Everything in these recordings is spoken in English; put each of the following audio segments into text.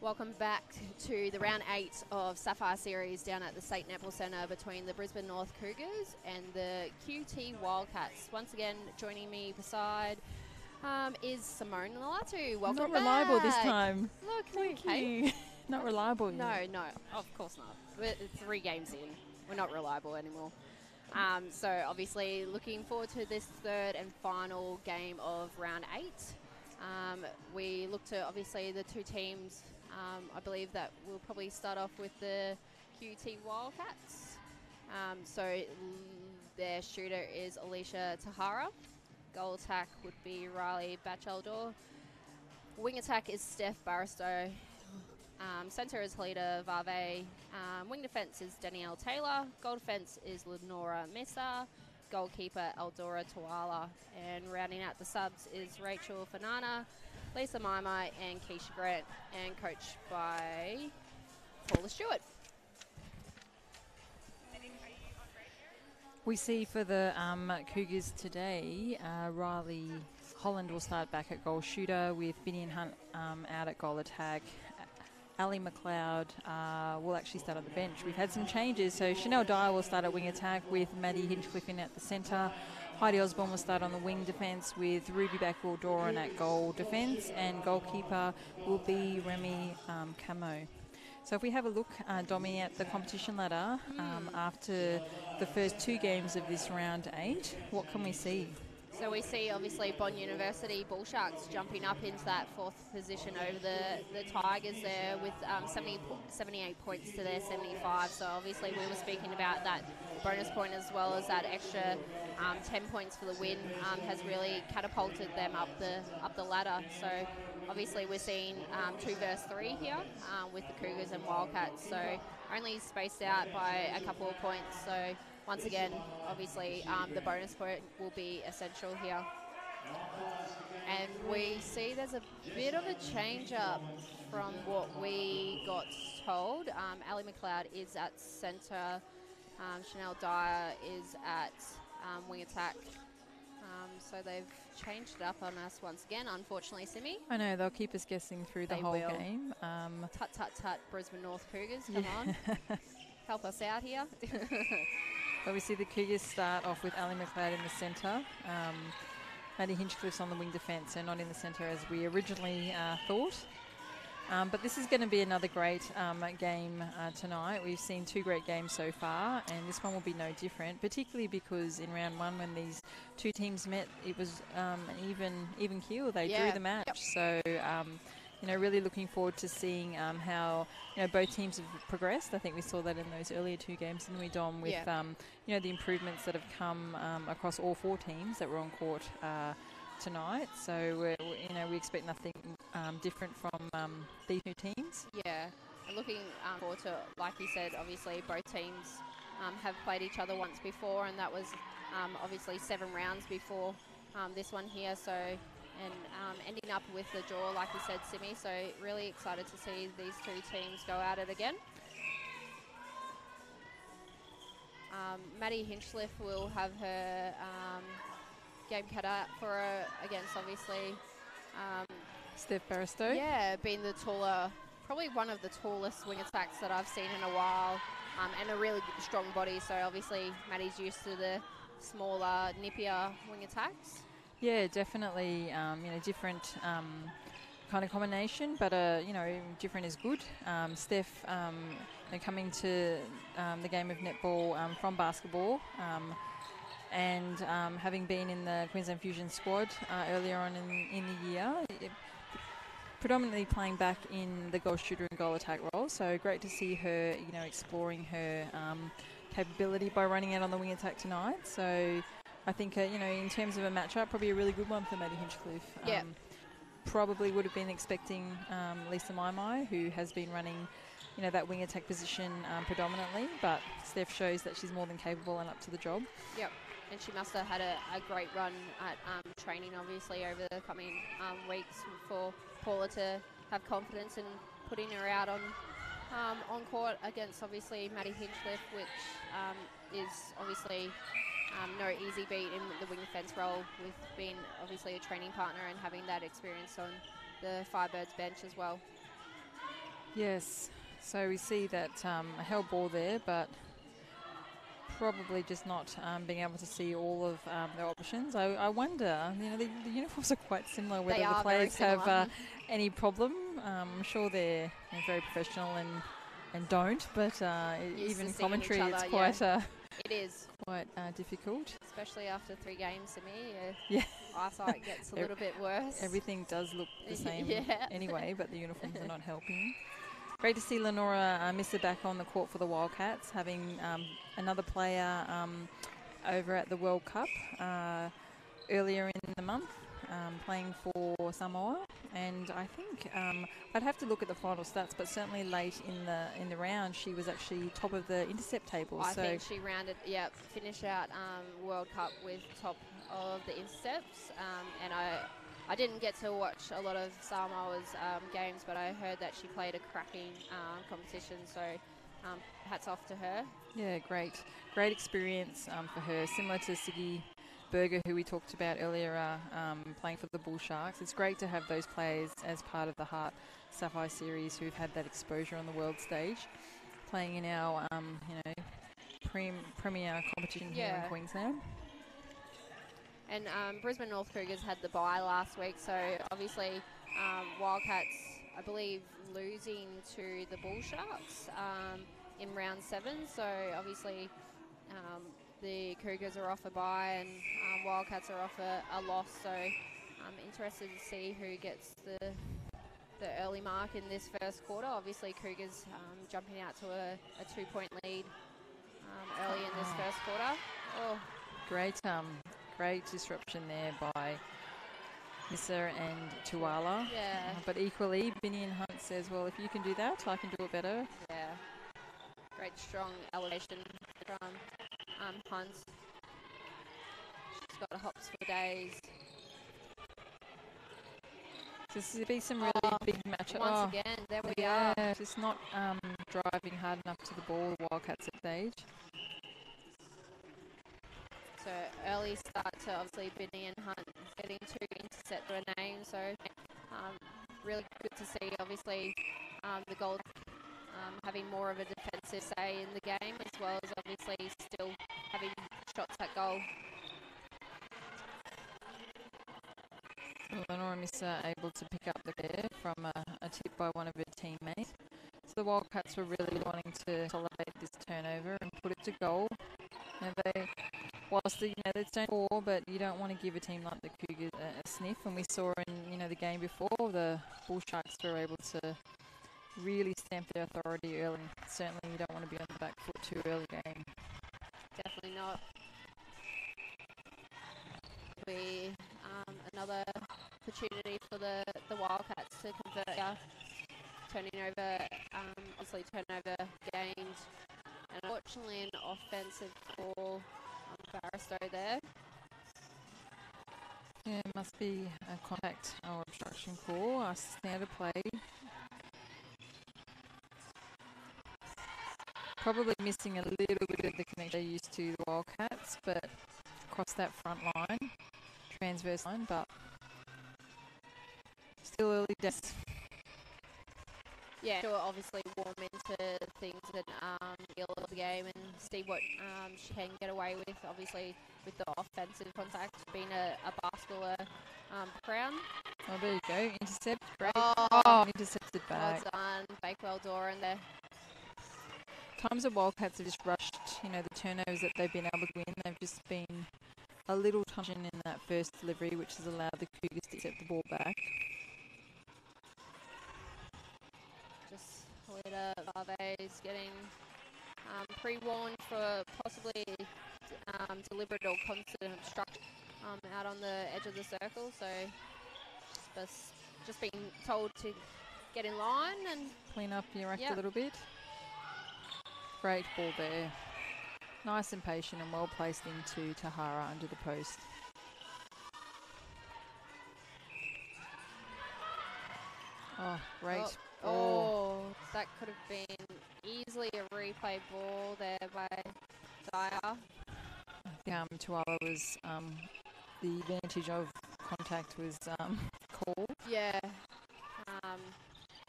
Welcome back to the round 8 of Sapphire Series down at the State Netball Centre between the Brisbane North Cougars and the QUT Wildcats. Once again, joining me beside is Simone Nalatu. Welcome Not back. reliable this time. Look, Thank okay. you. Not reliable. No, of course not. We're 3 games in. We're not reliable anymore. So obviously looking forward to this third and final game of round 8. We look to obviously the 2 teams. I believe that we'll probably start off with the QUT Wildcats. So their shooter is Alicia Tahara. Goal attack would be Riley Batcheldor. Wing attack is Steph Barristow. Centre is Halida Varve. Wing defence is Danielle Taylor. Goal defence is Lenora Mesa. Goalkeeper Eldora Tawala. And rounding out the subs is Rachel Fanana, Lisa Maimai and Keisha Grant, and coached by Paula Stewart. We see for the Cougars today, Riley Holland will start back at goal shooter with Vivian Hunt out at goal attack. Ali McLeod will actually start on the bench. We've had some changes, so Chanel Dyer will start at wing attack with Maddie Hinchcliffe in at the centre. Heidi Osborne will start on the wing defence with Ruby Backwell-Doran at goal defence, and goalkeeper will be Remy Camo. So if we have a look, Domi, at the competition ladder after the first 2 games of this round 8, what can we see? So we see obviously Bond University Bull Sharks jumping up into that 4th position over the Tigers there with 78 points to their 75. So obviously we were speaking about that bonus point as well as that extra 10 points for the win has really catapulted them up the ladder. So obviously we're seeing 2 versus 3 here with the Cougars and Wildcats. So only spaced out by a couple of points. So once again, obviously, the bonus point will be essential here. And we see there's a bit of a change-up from what we got told. Ali McLeod is at centre. Chanel Dyer is at wing attack. So they've changed it up on us once again, unfortunately, Simi. I know, they'll keep us guessing through the whole game. Tut, tut, tut, Brisbane North Cougars, come on. Help us out here. But we see the Cougars start off with Ali McLeod in the centre. Maddie Hinchcliffe's on the wing defence and not in the centre as we originally thought. But this is going to be another great game tonight. We've seen 2 great games so far, and this one will be no different, particularly because in round 1 when these 2 teams met, it was an even keel. They drew the match. Yep. So, really looking forward to seeing how both teams have progressed. I think we saw that in those earlier 2 games, didn't we, Dom? With the improvements that have come across all 4 teams that were on court tonight. So we expect nothing different from these 2 teams. Yeah, and looking forward to, like you said, obviously both teams have played each other once before, and that was obviously 7 rounds before this one here. So. And ending up with the draw, like you said, Simi. So really excited to see these 2 teams go at it again. Maddie Hinchcliffe will have her game cut out for her against, obviously, Steph Barristow. Yeah, being the taller, probably one of the tallest wing attacks that I've seen in a while, and a really strong body. So obviously Maddie's used to the smaller, nippier wing attacks. Yeah, definitely, different kind of combination, but, different is good. Steph, coming to the game of netball from basketball and having been in the Queensland Fusion squad earlier on in the year, predominantly playing back in the goal shooter and goal attack role. So great to see her, exploring her capability by running out on the wing attack tonight. So I think, in terms of a matchup, probably a really good one for Maddie Hinchcliffe. Yeah. Probably would have been expecting Lisa Maimai, who has been running, that wing attack position predominantly, but Steph shows that she's more than capable and up to the job. Yep, and she must have had a great run at training, obviously, over the coming weeks for Paula to have confidence in putting her out on court against, obviously, Maddie Hinchcliffe, which is obviously no easy beat in the wing defence role, with being obviously a training partner and having that experience on the Firebirds bench as well. Yes. So we see that a held ball there, but probably just not being able to see all of the options. I wonder, the uniforms are quite similar, whether the players have any problem. I'm sure they're very professional and don't, but even commentary, it's quite it is quite difficult. Especially after 3 games to me. Yeah. Eyesight gets a little bit worse. Everything does look the same anyway, but the uniforms are not helping. Great to see Lenora Misser back on the court for the Wildcats, having another player over at the World Cup earlier in the month, playing for Samoa. And I think I'd have to look at the final stats, but certainly late in the round, she was actually top of the intercept table. I think she finished out World Cup with top of the intercepts, and I didn't get to watch a lot of Samoa's games, but I heard that she played a cracking competition, so hats off to her. Yeah, great experience for her, similar to Siggy Berger, who we talked about earlier, playing for the Bull Sharks. It's great to have those players as part of the HART Sapphire series who've had that exposure on the world stage, playing in our premier competition here in Queensland. And Brisbane North Cougars had the bye last week, so obviously Wildcats, I believe, losing to the Bull Sharks in round 7. So obviously the Cougars are off a bye and Wildcats are off a loss. So I'm interested to see who gets the early mark in this first quarter. Obviously Cougars jumping out to a 2-point lead early in this first quarter. Oh, great disruption there by Misser and Tuala. Yeah. But equally, Binion Hunt says, well, if you can do that, I can do it better. Yeah. Great strong elevation from Hunt. She's got hops for days. This would be some really big matchup. Once again, there we are. Just not driving hard enough to the ball, the Wildcats at stage. So early start to obviously Bidney and Hunt getting 2 intercept their names. So really good to see obviously the Gold having more of a defensive say in the game, as well as obviously still having shots at goal. Lenora Misser able to pick up the pair from a tip by one of her teammates. So the Wildcats were really wanting to consolidate this turnover and put it to goal. And whilst it's only 4, but you don't want to give a team like the Cougars a sniff. And we saw in the game before, the Bull Sharks were able to really stamp their authority early. Certainly you don't want to be on the back foot too early game. Definitely not. Another opportunity for the Wildcats to convert, turning over, obviously turnover gained, and unfortunately an offensive call on Barristow there. Yeah, it must be a contact or obstruction call. Standard play. Probably missing a little bit of the connection they're used to the Wildcats, but across that front line, transverse line, but still early days. Yeah, sure, obviously warm into things and the game and see what she can get away with, obviously with the offensive contact, being a basketballer crown. Oh, there you go. Intercept. Great. Intercepted back. Well done. Bakewell Doran there. Times the Wildcats have just rushed, the turnovers that they've been able to win. They've just been a little tension in that first delivery, which has allowed the Cougars to accept the ball back. Just Lita Varves getting pre-warned for possibly deliberate or constant obstruction out on the edge of the circle. So just being told to get in line and clean up your act a little bit. Great ball there. Nice and patient and well placed into Tahara under the post. Oh, great ball. Oh, that could have been easily a replay ball there by Dyer. Tuala was the advantage of contact was called. Yeah,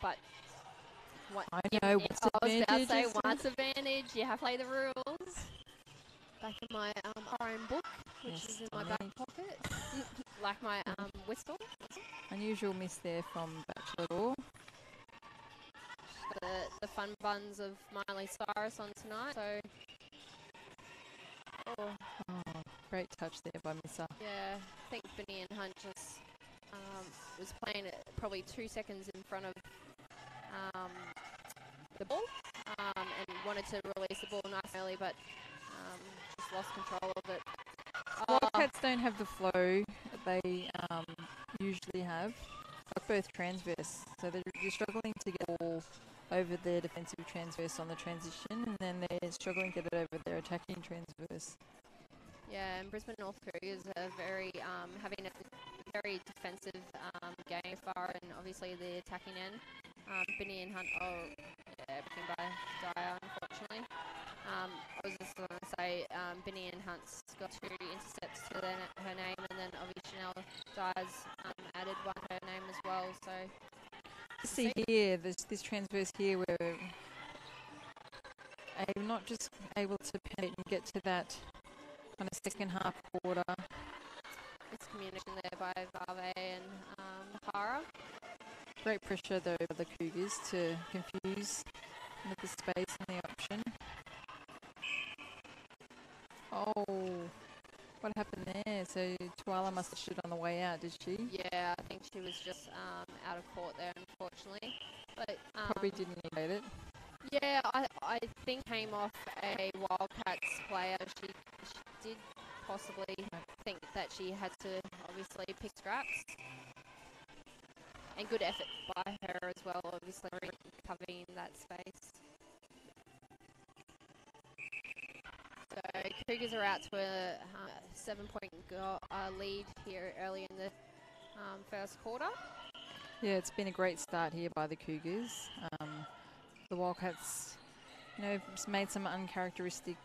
but What, I know, what's I was about to say, advantage? once advantage, you have to play the rules. Back in my own book, which Yes, is in my back Dominic. pocket. Like my whistle. Unusual miss there from Bachelor. The fun buns of Miley Cyrus on tonight. So, Oh, great touch there by Missa. yeah, I think Benny and Hunt just was playing it probably 2 seconds in front of the ball and wanted to release the ball nice and early, but just lost control of it. Wildcats don't have the flow that they usually have, like both transverse. So they're struggling to get the ball over their defensive transverse on the transition, and then they're struggling to get it over their attacking transverse. Yeah, and Brisbane North Cougars are very having a very defensive game far, and obviously the attacking end. Benny and Hunt, everything by Dyer, unfortunately. I was just going to say Benny and Hunt's got 2 intercepts to her name, and then obviously Chanel Dyer's added one to her name as well. So See here, this transverse here where I'm not just able to penetrate and get to that kind of second half quarter. it's communication there by Varve and Hara. Great pressure though by the Cougars to confuse with the space and the option. Oh, what happened there? So Tuala must have stood on the way out, did she? Yeah, I think she was just out of court there, unfortunately. But Probably didn't need it. yeah, I think came off a Wildcats player. She did possibly think that she had to obviously pick scraps. And good effort by her as well, obviously covering that space. So Cougars are out to a 7-point lead here early in the first quarter. Yeah, it's been a great start here by the Cougars. The Wildcats, made some uncharacteristic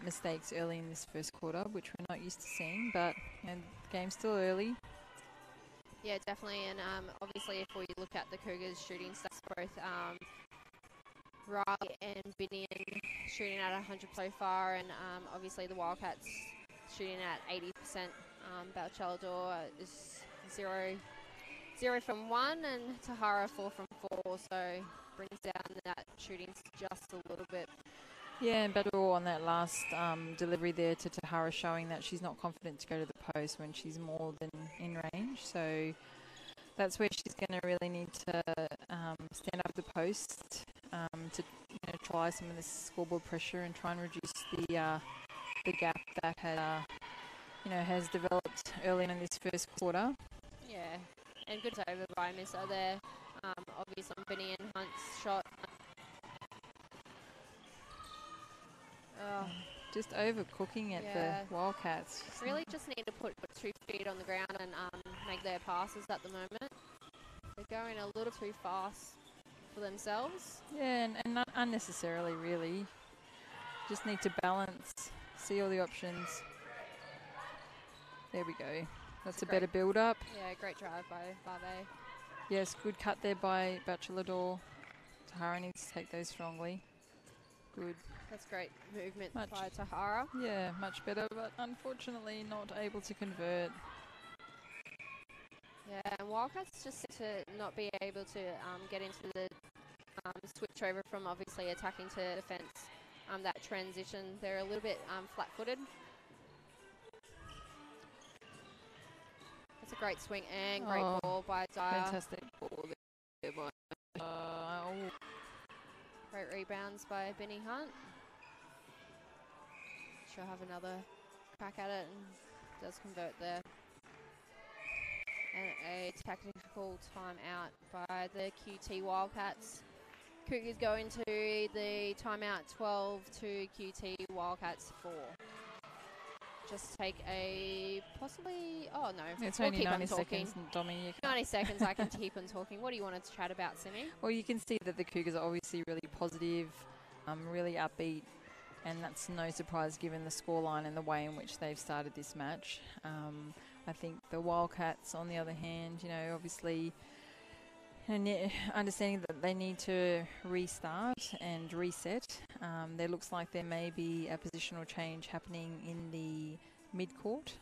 mistakes early in this first quarter, which we're not used to seeing, but the game's still early. Yeah, definitely, and obviously if we look at the Cougars shooting stats, both Riley and Binion shooting at 100 so far, and obviously the Wildcats shooting at 80%. Balchalador is 0 from 1, and Tahara 4 from 4, so brings down that shooting just a little bit. Yeah, and Bador on that last delivery there to Tahara, showing that she's not confident to go to the post when she's more than in range. So that's where she's going to really need to stand up the post to try some of this scoreboard pressure and try and reduce the gap that has developed early in this first quarter. Yeah, and good over by Missa there. Obviously, Benny and Hunt's shot. Just overcooking it, the Wildcats. Really just need to put 2 feet on the ground and make their passes at the moment. They're going a little too fast for themselves. Yeah, and not unnecessarily, really. Just need to balance, see all the options. There we go. That's a better build-up. Yeah, great drive by Barbe. Yes, good cut there by Bachelador. Tahara needs to take those strongly. Good. That's great movement by Tahara. Yeah, much better, but unfortunately not able to convert. Yeah, and Wildcats just seem to not be able to get into the switch over from obviously attacking to defence. That transition, they're a little bit flat-footed. That's a great swing and great ball by Dyer. Fantastic ball there by Great rebounds by Benny Hunt. She'll have another crack at it and does convert there. And a technical timeout by the QT Wildcats. Cougars go into the timeout 12 to QT Wildcats 4. Just take a possibly, it's we'll only keep 90 on talking. seconds, Dommy. 90 seconds, I can keep on talking. What do you want to chat about, Simi? Well, you can see that the Cougars are obviously really positive, really upbeat, and that's no surprise given the scoreline and the way in which they've started this match. I think the Wildcats, on the other hand, obviously And yet, understanding that they need to restart and reset, there looks like there may be a positional change happening in the mid-court.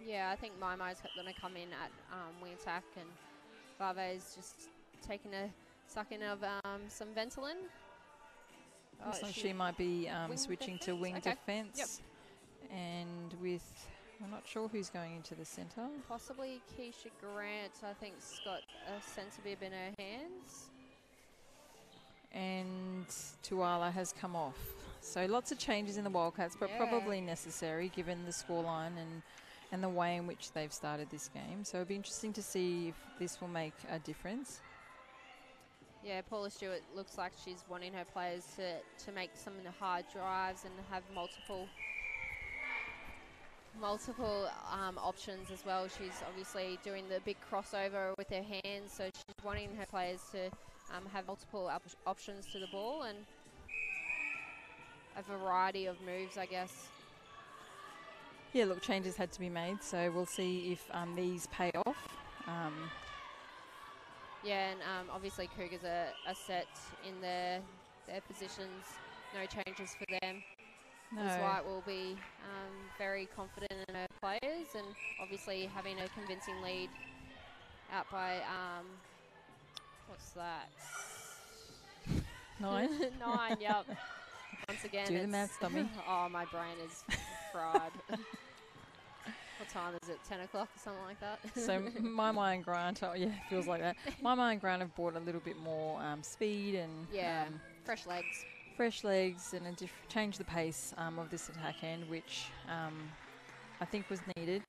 Yeah, I think Mai's going to come in at wing attack, and Vave's just taking a suck in of some Ventolin. Looks like she might be switching to wing defence. Yep. And with, I'm not sure who's going into the centre. Possibly Keisha Grant, I think, has got a sense of bib in her hands. And Tuala has come off. So lots of changes in the Wildcats, but probably necessary given the scoreline and the way in which they've started this game. So it'll be interesting to see if this will make a difference. Yeah, Paula Stewart looks like she's wanting her players to make some hard drives and have multiple options as well. She's obviously doing the big crossover with her hands, so she's wanting her players to have multiple options to the ball and a variety of moves, I guess. Yeah, look, changes had to be made, so we'll see if these pay off. Yeah, and obviously Cougars are set in their positions. No changes for them. No. Ms. White will be very confident in her players, and obviously having a convincing lead out by, what's that? 9? 9, yep. Once again, Do the maths, dummy. Oh, my brain is fried. What time is it? 10 o'clock or something like that? So Mai and Grant, it feels like that. Mai and Grant have brought a little bit more speed and fresh legs. Fresh legs and change the pace of this attack end, which I think was needed.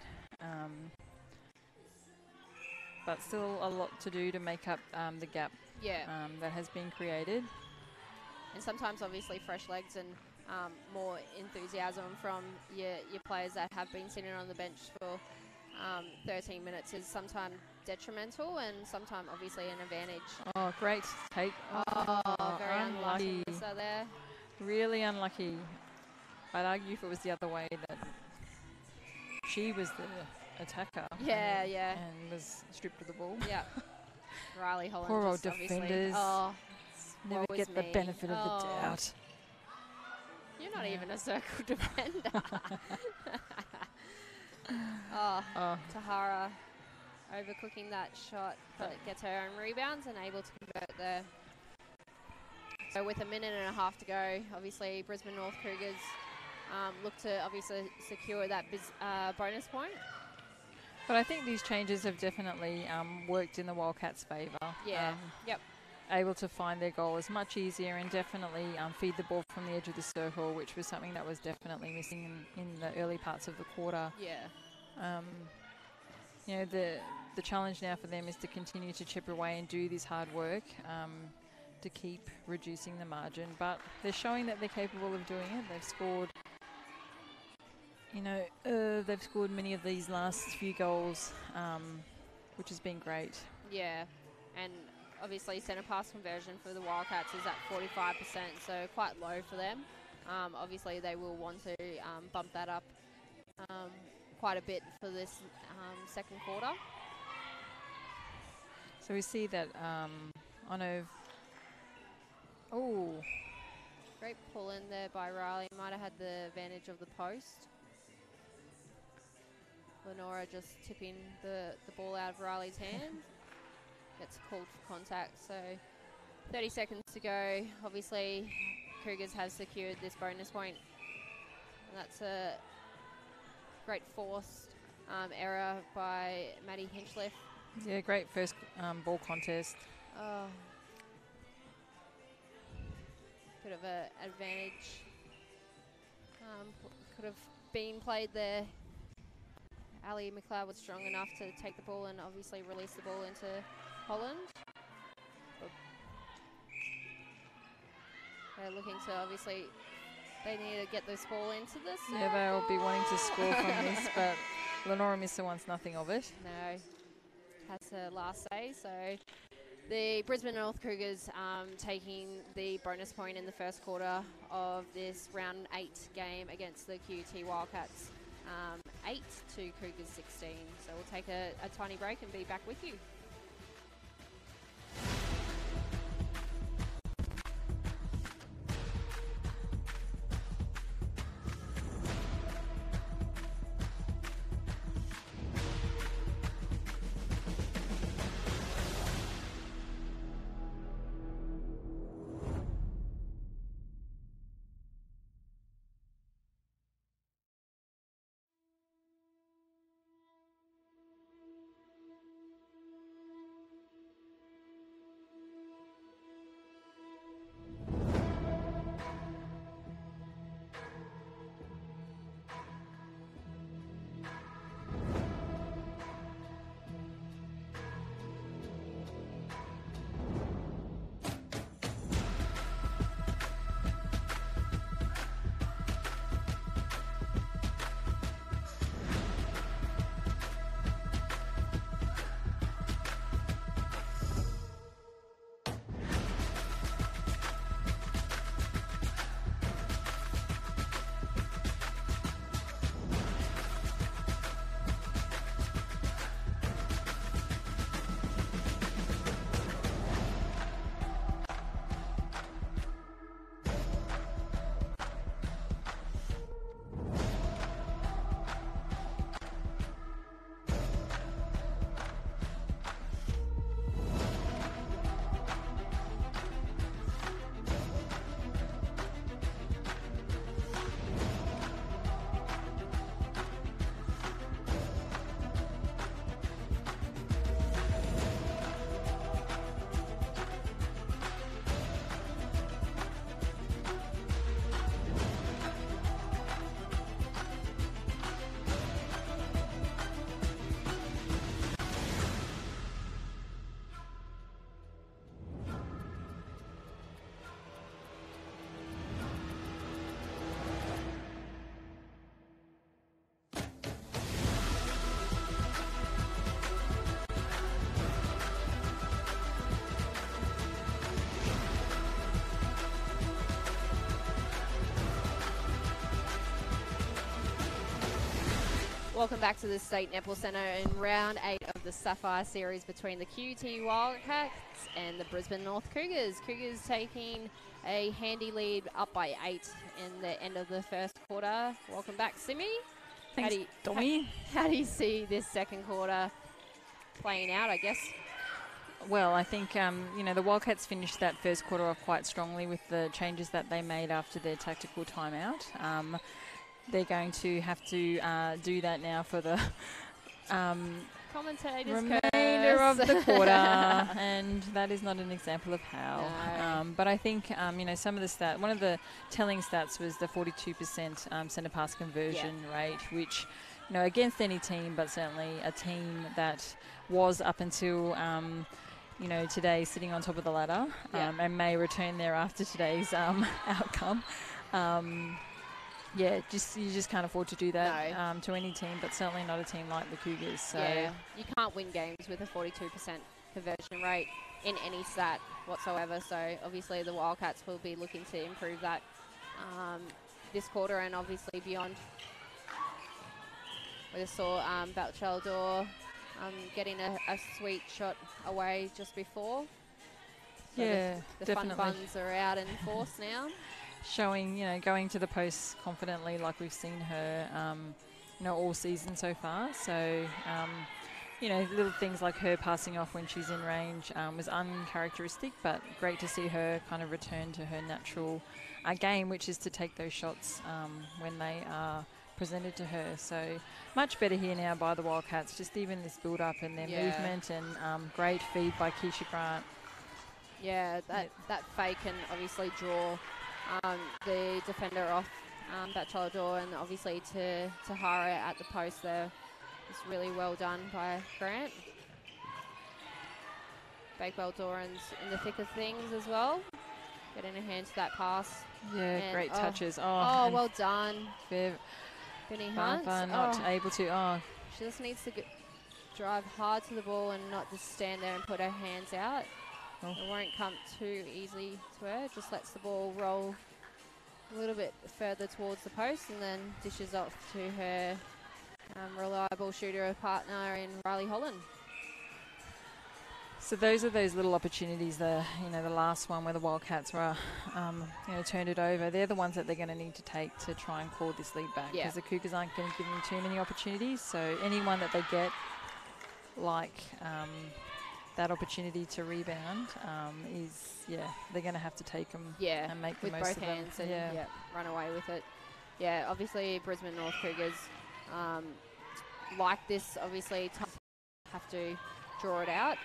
But still a lot to do to make up the gap that has been created. And sometimes obviously fresh legs and more enthusiasm from your players that have been sitting on the bench for 13 minutes is sometimes detrimental and sometimes obviously an advantage. Oh, great take. Very unlucky. So there. Really unlucky. I'd argue if it was the other way that she was the attacker. Yeah. And was stripped of the ball. Yeah. Riley Holland. Poor old defenders. Never get the benefit of the doubt. You're not even a circle defender. Tahara overcooking that shot, but gets her own rebounds and able to convert there. So with a minute and a half to go, obviously Brisbane North Cougars look to obviously secure that bonus point. But I think these changes have definitely worked in the Wildcats' favour. Yeah, able to find their goal is much easier and definitely feed the ball from the edge of the circle, which was something that was definitely missing in the early parts of the quarter. Yeah. The challenge now for them is to continue to chip away and do this hard work to keep reducing the margin. But they're showing that they're capable of doing it. They've scored, they've scored many of these last few goals, which has been great. Yeah, and obviously centre pass conversion for the Wildcats is at 45%, so quite low for them. Obviously they will want to bump that up quite a bit for this second quarter. So we see that great pull in there by Riley. Might have had the advantage of the post. Lenora just tipping the ball out of Riley's hand. Gets called for contact. So 30 seconds to go. Obviously Cougars have secured this bonus point. And that's a great forced error by Maddie Hinchliffe. Yeah, great first ball contest. Bit of an advantage. Could have been played there. Ali McLeod was strong enough to take the ball and obviously release the ball into Holland. They're looking to obviously, they need to get this ball into this. Yeah, they'll be wanting to score from this, but Lenora Missa wants nothing of it. No, has her last say. So the Brisbane North Cougars taking the bonus point in the first quarter of this round 8 game against the QUT Wildcats. 8 to Cougars 16. So we'll take a tiny break and be back with you. Welcome back to the State Netball Centre in round 8 of the Sapphire series between the QUT Wildcats and the Brisbane North Cougars. Cougars taking a handy lead up by 8 in the end of the first quarter. Welcome back, Simi. Thanks, Dommy. How do you see this second quarter playing out, I guess? Well, I think, the Wildcats finished that first quarter off quite strongly with the changes that they made after their tactical timeout. They're going to have to do that now for the Commentators remainder of the quarter, and that is not an example of how. No. But I think, some of the one of the telling stats was the 42% centre pass conversion rate, which, against any team, but certainly a team that was up until, today sitting on top of the ladder and may return there after today's outcome. You just can't afford to do that to any team, but certainly not a team like the Cougars. So you can't win games with a 42% conversion rate in any stat whatsoever. So obviously the Wildcats will be looking to improve that this quarter and obviously beyond. We just saw Batcheldor getting a sweet shot away just before. So the definitely. fun buns are out in force now. Showing, going to the post confidently like we've seen her, all season so far. So, little things like her passing off when she's in range was uncharacteristic, but great to see her kind of return to her natural game, which is to take those shots when they are presented to her. So much better here now by the Wildcats, just even this build-up and their movement and great feed by Keisha Grant. Yeah, that fake can obviously draw the defender off Batcheldor, and obviously to Hara at the post there. It's really well done by Grant. Bakewell Doran's in the thick of things as well. Getting a hand to that pass. Yeah, and great touches. Oh, well done. Benny Hunt. Not able to. She just needs to drive hard to the ball and not just stand there and put her hands out. It won't come too easily to her. Just lets the ball roll a little bit further towards the post and then dishes off to her reliable shooter partner in Riley Holland. So those are those little opportunities. The last one where the Wildcats were, turned it over. They're the ones that they're going to need to take to try and claw this lead back, because the Cougars aren't going to give them too many opportunities. So anyone that they get, like that opportunity to rebound, they're going to have to take them and make the most with of both them. hands and run away with it. Yeah, obviously Brisbane North Cougars like this, obviously have to draw it out.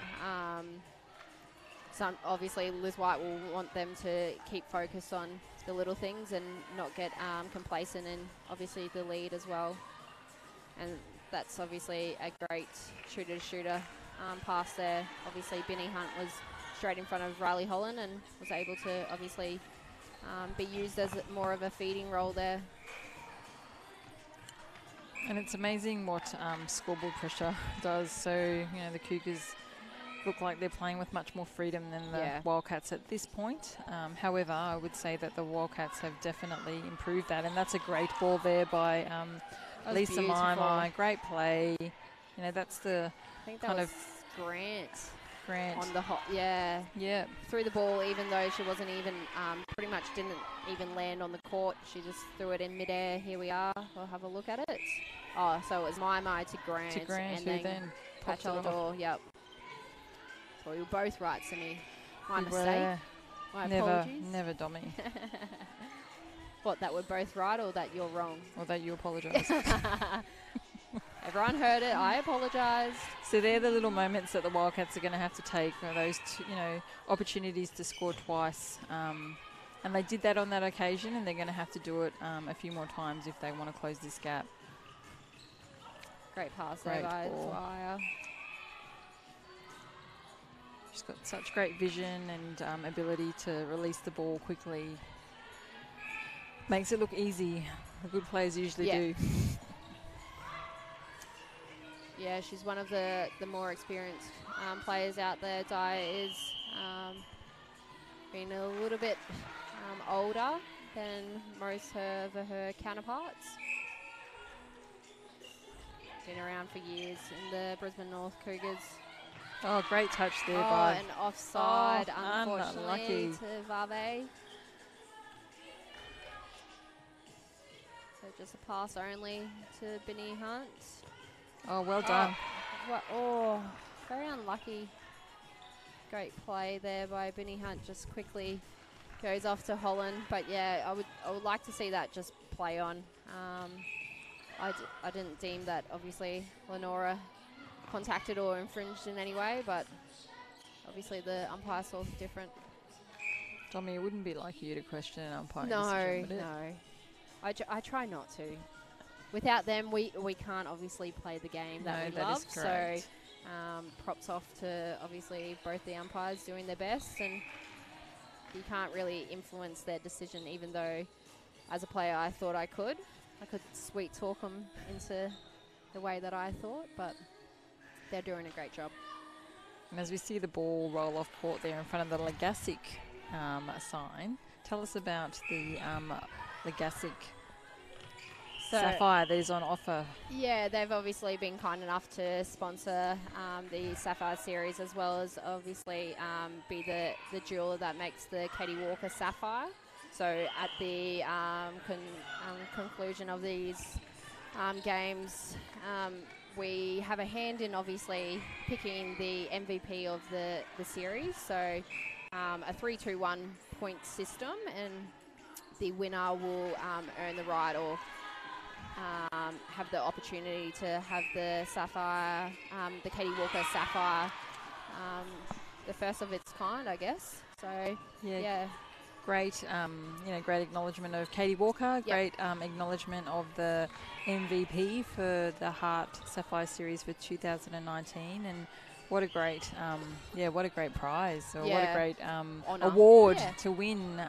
Obviously Liz White will want them to keep focused on the little things and not get complacent in obviously the lead as well. And that's obviously a great shooter-to-shooter pass there. Obviously Benny Hunt was straight in front of Riley Holland and was able to obviously be used as more of a feeding role there. And it's amazing what scoreboard pressure does. So, the Cougars look like they're playing with much more freedom than the Wildcats at this point. However, I would say that the Wildcats have definitely improved that. And that's a great ball there by Lisa Maimai. Great play. That's the I think that kind of Grant on the hot, threw the ball even though she wasn't even pretty much didn't even land on the court. She just threw it in midair. Here we are. We'll have a look at it. Oh, so it was Maimai to Grant, and then Batcheldor. Yep. So we were both right, Simi. My mistake. My apologies. Never Dommy. What, that we're both right or that you're wrong? Or that you apologise. Everyone heard it. I apologised. So they're the little moments that the Wildcats are going to have to take, those opportunities to score twice. And they did that on that occasion, and they're going to have to do it a few more times if they want to close this gap. Great pass there by Dwyer. She's got such great vision and ability to release the ball quickly. Makes it look easy. The good players usually do. Yeah, she's one of the more experienced players out there. Dyer is been a little bit older than most of her counterparts. been around for years in the Brisbane North Cougars. Oh, great touch there Oh, by... and offside, Oh, unfortunately, unlucky. to Vave. So just a pass only to Benny Hunt. Oh, well done. Very unlucky. Great play there by Benny Hunt. Just quickly goes off to Holland. But yeah, I would like to see that just play on. I didn't deem that obviously Lenora contacted or infringed in any way, but obviously the umpire saw different. Tommy, it wouldn't be like you to question an umpire No, decision, would it? no. I try not to. Without them, we can't obviously play the game that we love. Is correct. So props off to obviously both the umpires doing their best, and you can't really influence their decision, even though as a player I thought I could. I could sweet talk them into the way that I thought, but they're doing a great job. And as we see the ball roll off court there in front of the Legassic sign, tell us about the Legassic Sapphire that is on offer. Yeah, they've obviously been kind enough to sponsor the Sapphire series, as well as obviously be the jeweler that makes the Katie Walker Sapphire. So at the conclusion of these games, we have a hand in obviously picking the MVP of the series. So a 3-2-1 point system, and the winner will earn the right or have the opportunity to have the Sapphire, the Katie Walker Sapphire, the first of its kind, I guess. So yeah. Great, great acknowledgement of Katie Walker. Yep. Great acknowledgement of the MVP for the HART Sapphire Series for 2019, and what a great, what a great prize, or what a great award to win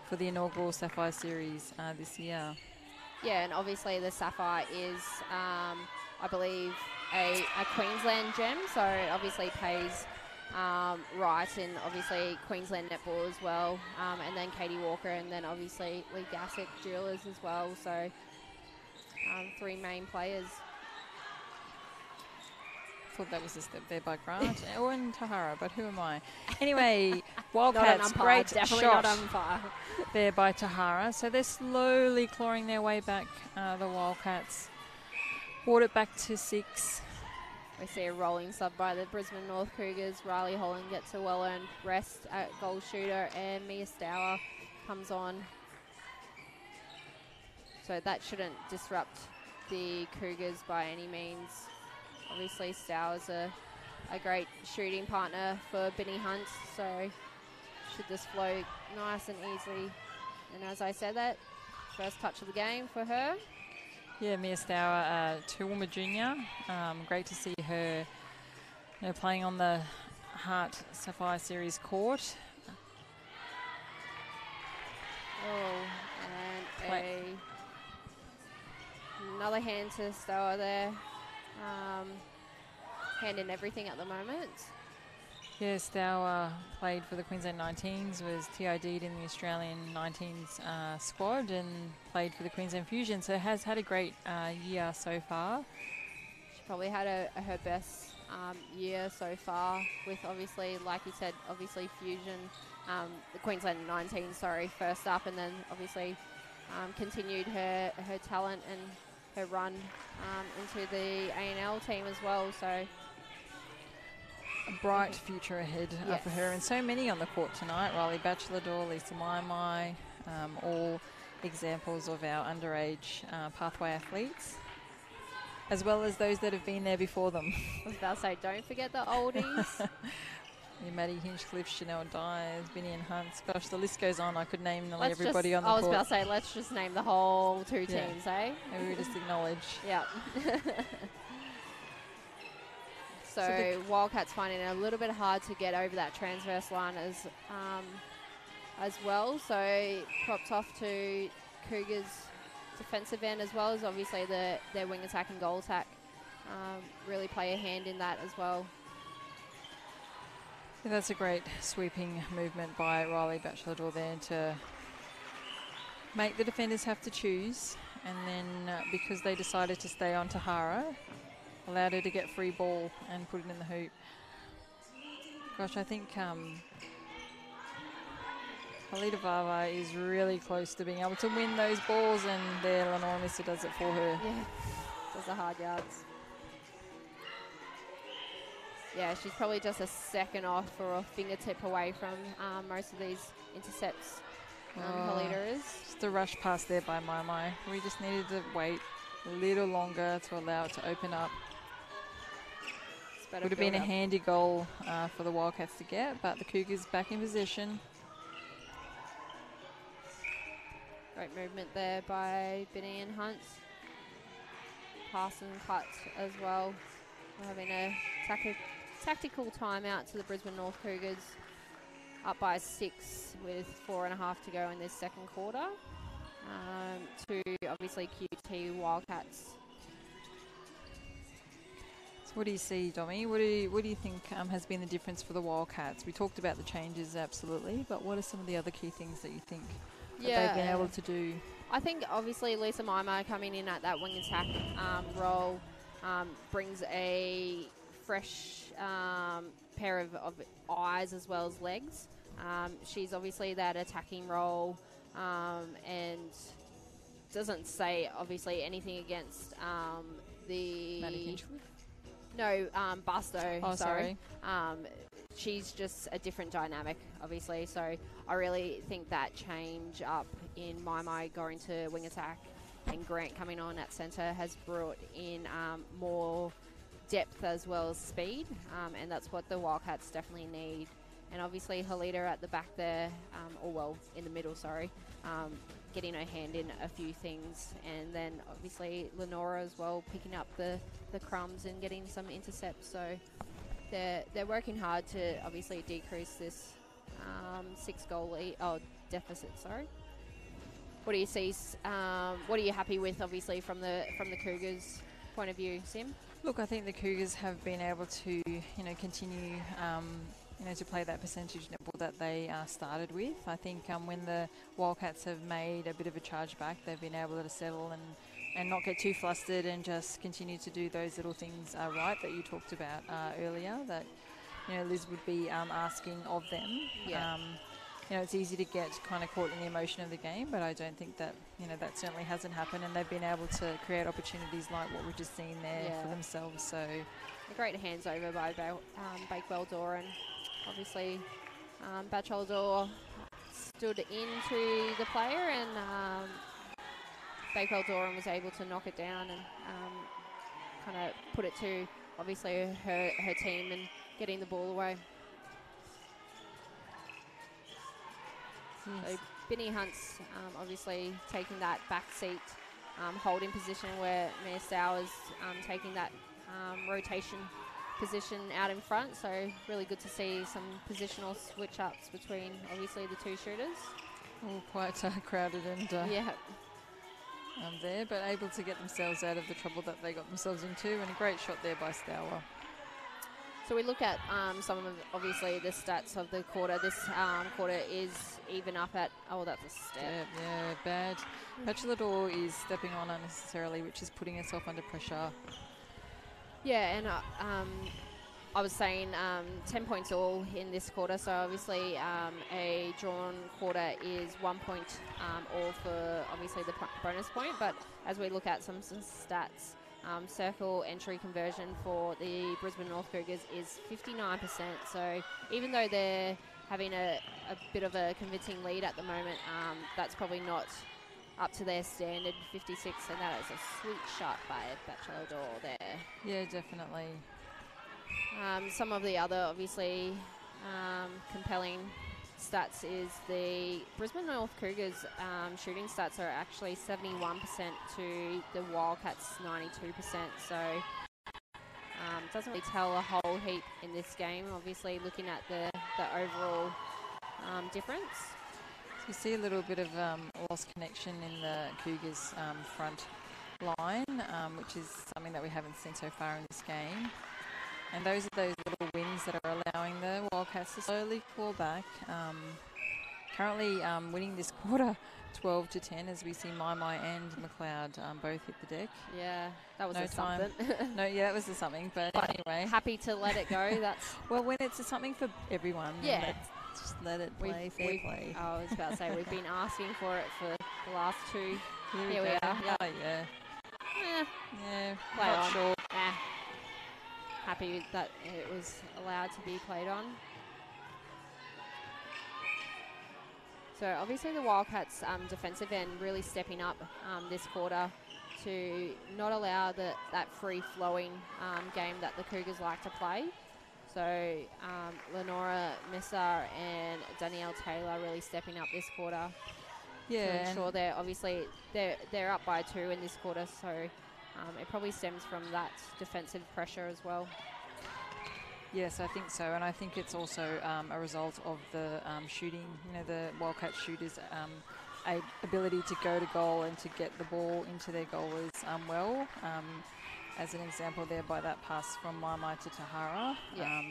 for the inaugural Sapphire Series this year. Yeah, and obviously the Sapphire is, I believe, a Queensland gem, so it obviously pays right in obviously Queensland netball as well, and then Katie Walker, and then obviously Lee Gassick Jewelers as well. So 3 main players. Thought that was a step there by Grant or in Tahara, but who am I? Anyway, Wildcats, great shot there by Tahara. So they're slowly clawing their way back, the Wildcats. Brought it back to 6. We see a rolling sub by the Brisbane North Cougars. Riley Holland gets a well-earned rest at goal shooter, and Mia Stour comes on. So that shouldn't disrupt the Cougars by any means. Obviously, Stour's a great shooting partner for Benny Hunt, so should just flow nice and easily. And as I said, that first touch of the game for her. Yeah, Mia Stour, Toowoomba Junior. Great to see her playing on the HART Sapphire Series court. Oh, and another hand to Stour there. Hand in everything at the moment. Yeah, Stour played for the Queensland 19s, was TID'd in the Australian 19s squad, and played for the Queensland Fusion, so has had a great year so far. She probably had her best year so far with, obviously, like you said, obviously Fusion, the Queensland 19, first up, and then obviously continued her talent and her run into the A&L team as well, so a bright future ahead for her, and so many on the court tonight. Riley Bachelor-Dor, Lisa Mai, all examples of our underage pathway athletes, as well as those that have been there before them. I was about to say, don't forget the oldies. Maddie Hinchcliffe, Chanel Dyers, Binion Hunts. Gosh, the list goes on. I could name nearly everybody on the court. I was about to say, let's just name the whole 2 teams, eh? Maybe we just acknowledge. Yeah. So Wildcats finding it a little bit hard to get over that transverse line as well. So props off to Cougars defensive end, as well as obviously their wing attack and goal attack really play a hand in that as well. Yeah, that's a great sweeping movement by Riley Bachelor-Dor there to make the defenders have to choose, and then because they decided to stay on Tahara, allowed her to get free ball and put it in the hoop. Gosh, I think Halida Vava is really close to being able to win those balls, and there Lenora Mister does it for her. Yeah, does the hard yards. Yeah, she's probably just a second off or a fingertip away from most of these intercepts. Halida is. Just a rush pass there by Mai. We just needed to wait a little longer to allow it to open up. Would have been a handy goal for the Wildcats to get, but the Cougars back in position. Great movement there by Benny and Hunt. Pass and cut as well. We're having a tactical timeout to the Brisbane North Cougars. Up by 6 with 4.5 to go in this second quarter. To obviously QT Wildcats. So what do you see, Domi? What do you think has been the difference for the Wildcats? We talked about the changes, absolutely, but what are some of the other key things that you think that they've been able to do? I think obviously Lisa Maima coming in at that wing attack role brings a fresh pair of eyes as well as legs. She's obviously that attacking role and doesn't say obviously anything against the... Maddie Hinchcliffe? No, Busto. Oh, sorry. She's just a different dynamic, obviously. So I really think that change up in Mai going to wing attack and Grant coming on at centre has brought in more depth as well as speed, and that's what the Wildcats definitely need. And obviously Halida at the back there, or well, in the middle, sorry, getting her hand in a few things. And then obviously Lenora as well, picking up the crumbs and getting some intercepts. So they're working hard to obviously decrease this 6-goal deficit. Sorry. What do you see? What are you happy with, obviously, from the Cougars' point of view, Sim? Look, I think the Cougars have been able to, continue, to play that percentage netball that they started with. I think when the Wildcats have made a bit of a charge back, they've been able to settle and not get too flustered and just continue to do those little things right that you talked about earlier that, Liz would be asking of them. Yeah. It's easy to get kind of caught in the emotion of the game, but I don't think that, that certainly hasn't happened, and they've been able to create opportunities like what we've just seen there for themselves. So a great hands over by Bakewell Doran. Obviously, Batchelor stood into the player, and Bakewell Doran was able to knock it down and kind of put it to obviously her team and getting the ball away. So Benny Hunt's obviously taking that back seat, holding position where Mia Stowers taking that rotation position out in front. So really good to see some positional switch-ups between obviously the two shooters. All quite crowded and there, but able to get themselves out of the trouble that they got themselves into, and a great shot there by Stour. So we look at some of obviously the stats of the quarter. This quarter is even up at, that's a step. Yeah, bad. Batchelor is stepping on unnecessarily, which is putting herself under pressure. Yeah, and I was saying 10 points all in this quarter, so obviously a drawn quarter is 1 point all for obviously the bonus point. But as we look at some stats, circle entry conversion for the Brisbane North Cougars is 59%. So even though they're having a bit of a convincing lead at the moment, that's probably not up to their standard. 56, and that is a sweet shot by Batchelor there. Yeah, definitely. Some of the other obviously compelling stats is the Brisbane North Cougars shooting stats are actually 71% to the Wildcats 92%. So doesn't really tell a whole heap in this game. Obviously, looking at the overall difference. So you see a little bit of lost connection in the Cougars front line, which is something that we haven't seen so far in this game. And those are those little wins that are allowing the Wildcats to slowly claw back. Currently winning this quarter 12-10 as we see My and McLeod both hit the deck. Yeah, that was No a time. something. No, yeah, that was a something, but anyway. Happy to let it go. That's Well, when it's a something for everyone, yeah. let's just let it play, fair play. I was about to say, we've been asking for it for the last two. Here we go. are. Yeah. Oh, yeah. Yeah, Play not on. sure. Happy that it was allowed to be played on. So obviously the Wildcats defensive end really stepping up this quarter to not allow that free-flowing game that the Cougars like to play. So Lenora Missa and Danielle Taylor really stepping up this quarter to ensure they're up by 2 in this quarter. So it probably stems from that defensive pressure as well. Yes, I think so, and I think it's also a result of the shooting. You know, the Wildcat shooters' ability to go to goal and to get the ball into their goalers well. As an example there, by that pass from Mai to Tahara. Yeah.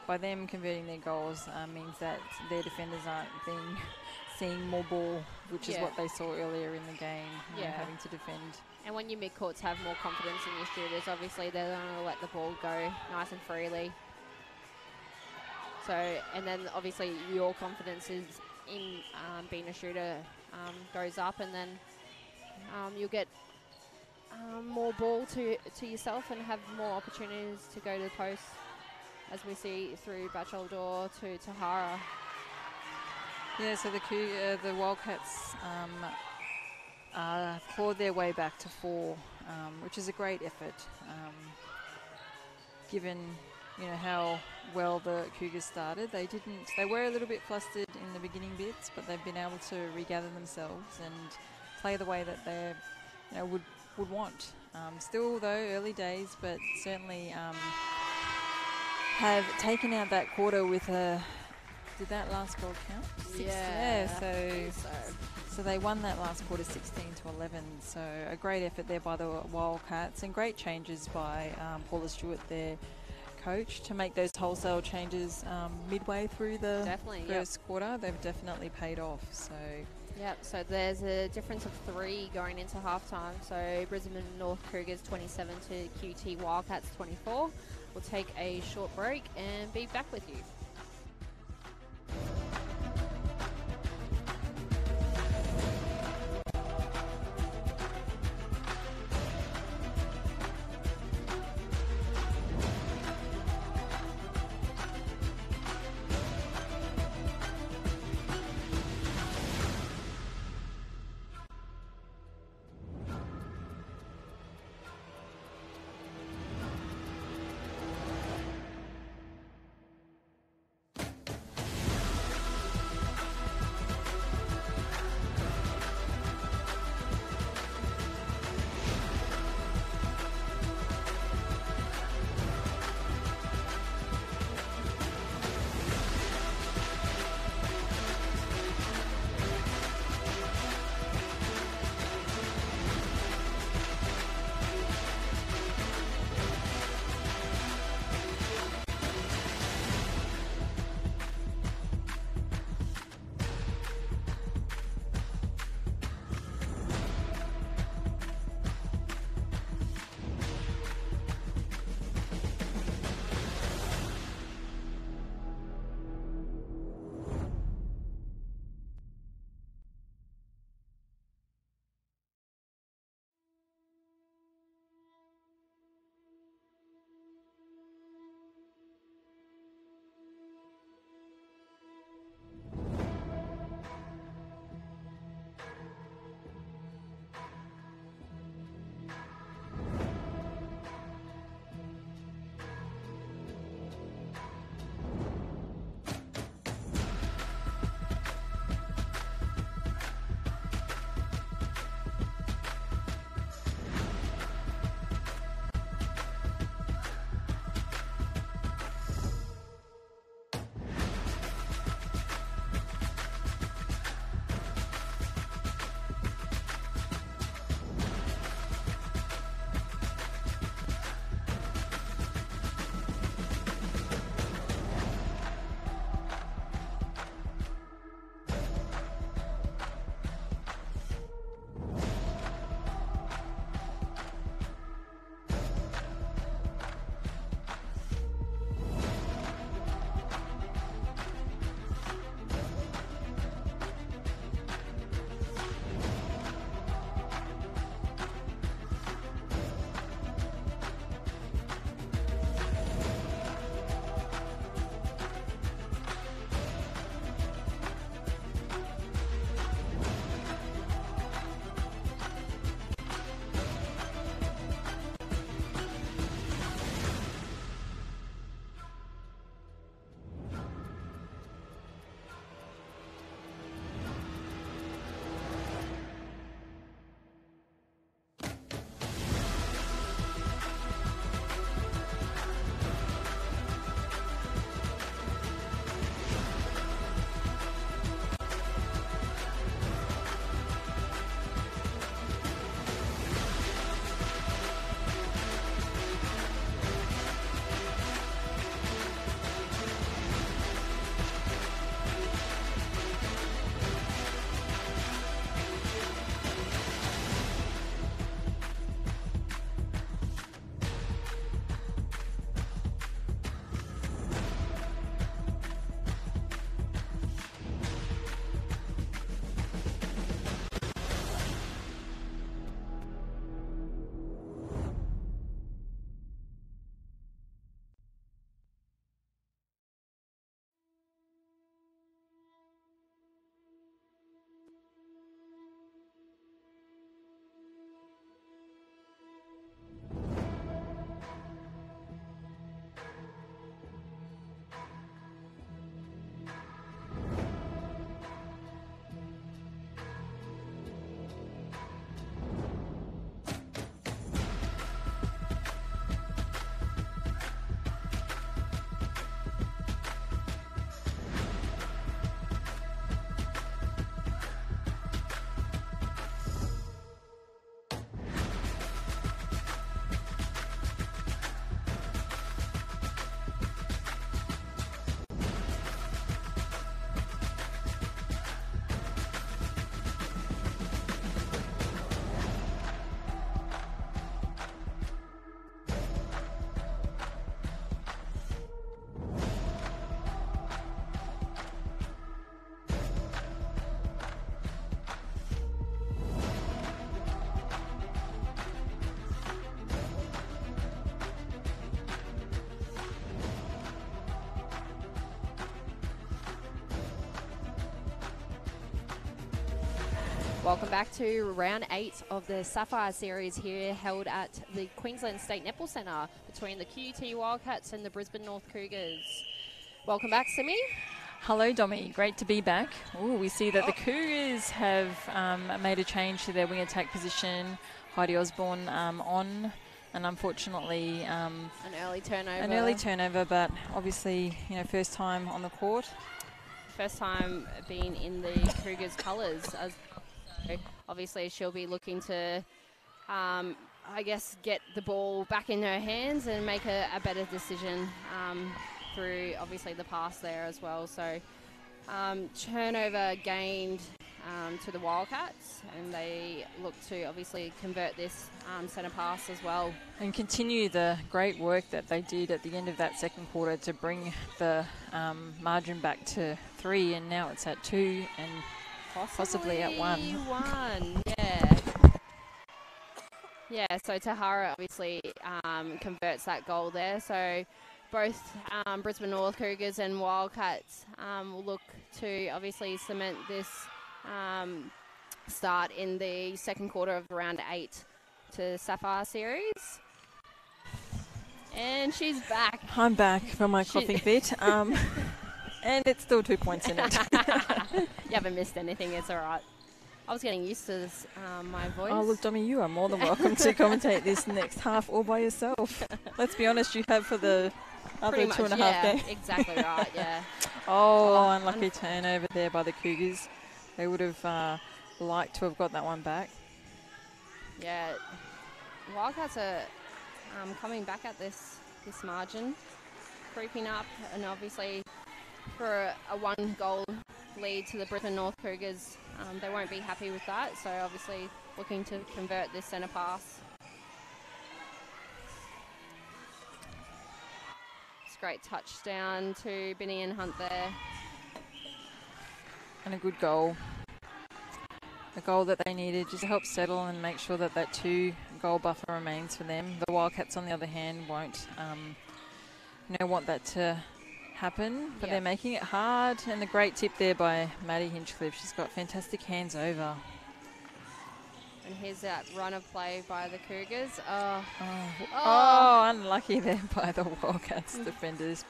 By them converting their goals means that their defenders aren't seeing more ball, which is what they saw earlier in the game, you know, having to defend. And when your mid-courts have more confidence in your shooters, obviously they're going to let the ball go nice and freely. So, and then obviously your confidence is in being a shooter goes up, and then you'll get more ball to yourself and have more opportunities to go to the post, as we see through Batchelor to Tahara. Yeah, so the Wildcats clawed their way back to 4, which is a great effort, given how well the Cougars started. They were a little bit flustered in the beginning bits, but they've been able to regather themselves and play the way that they would want. Still though, early days, but certainly have taken out that quarter with a. Did that last goal count? 6, yeah. So they won that last quarter 16-11. So a great effort there by the Wildcats, and great changes by Paula Stewart, their coach, to make those wholesale changes midway through the first quarter. They've definitely paid off. So there's a difference of 3 going into halftime. So Brisbane North Cougars 27 to QT Wildcats 24. We'll take a short break and be back with you. Welcome back to round 8 of the Sapphire series here, held at the Queensland State Netball Centre between the QUT Wildcats and the Brisbane North Cougars. Welcome back, Simi. Hello, Domi. Great to be back. Ooh, we see that the Cougars have made a change to their wing attack position. Heidi Osborne on, and unfortunately an early turnover. An early turnover, but obviously, you know, first time on the court. First time being in the Cougars' colours. Obviously, she'll be looking to, I guess, get the ball back in her hands and make a better decision through, obviously, the pass there as well. So, turnover gained to the Wildcats, and they look to, obviously, convert this centre pass as well. And continue the great work that they did at the end of that second quarter to bring the margin back to 3, and now it's at 2 and possibly at 1. Yeah. Yeah, so Tahara obviously converts that goal there. So both Brisbane North Cougars and Wildcats will look to obviously cement this start in the second quarter of round 8 to Sapphire series. And she's back. I'm back from my coughing fit. And it's still 2 points in it. You haven't missed anything, it's all right. I was getting used to this, my voice. Oh, look, Dommy, you are more than welcome to commentate this next half all by yourself. Let's be honest, you have for the other Pretty much, 2.5 games. Exactly right, yeah. Unlucky turnover there by the Cougars. They would have liked to have got that one back. Yeah, Wildcats are coming back at this margin, creeping up, and obviously for a 1-goal lead to the Brisbane North Cougars, they won't be happy with that, so obviously looking to convert this centre pass. It's a great touchdown to Binny and Hunt there. And a good goal. A goal that they needed just to help settle and make sure that that 2-goal buffer remains for them. The Wildcats, on the other hand, won't want that to happen, but they're making it hard. And a great tip there by Maddie Hinchcliffe. She's got fantastic hands over. And here's that run of play by the Cougars. Unlucky there by the Wildcats defenders.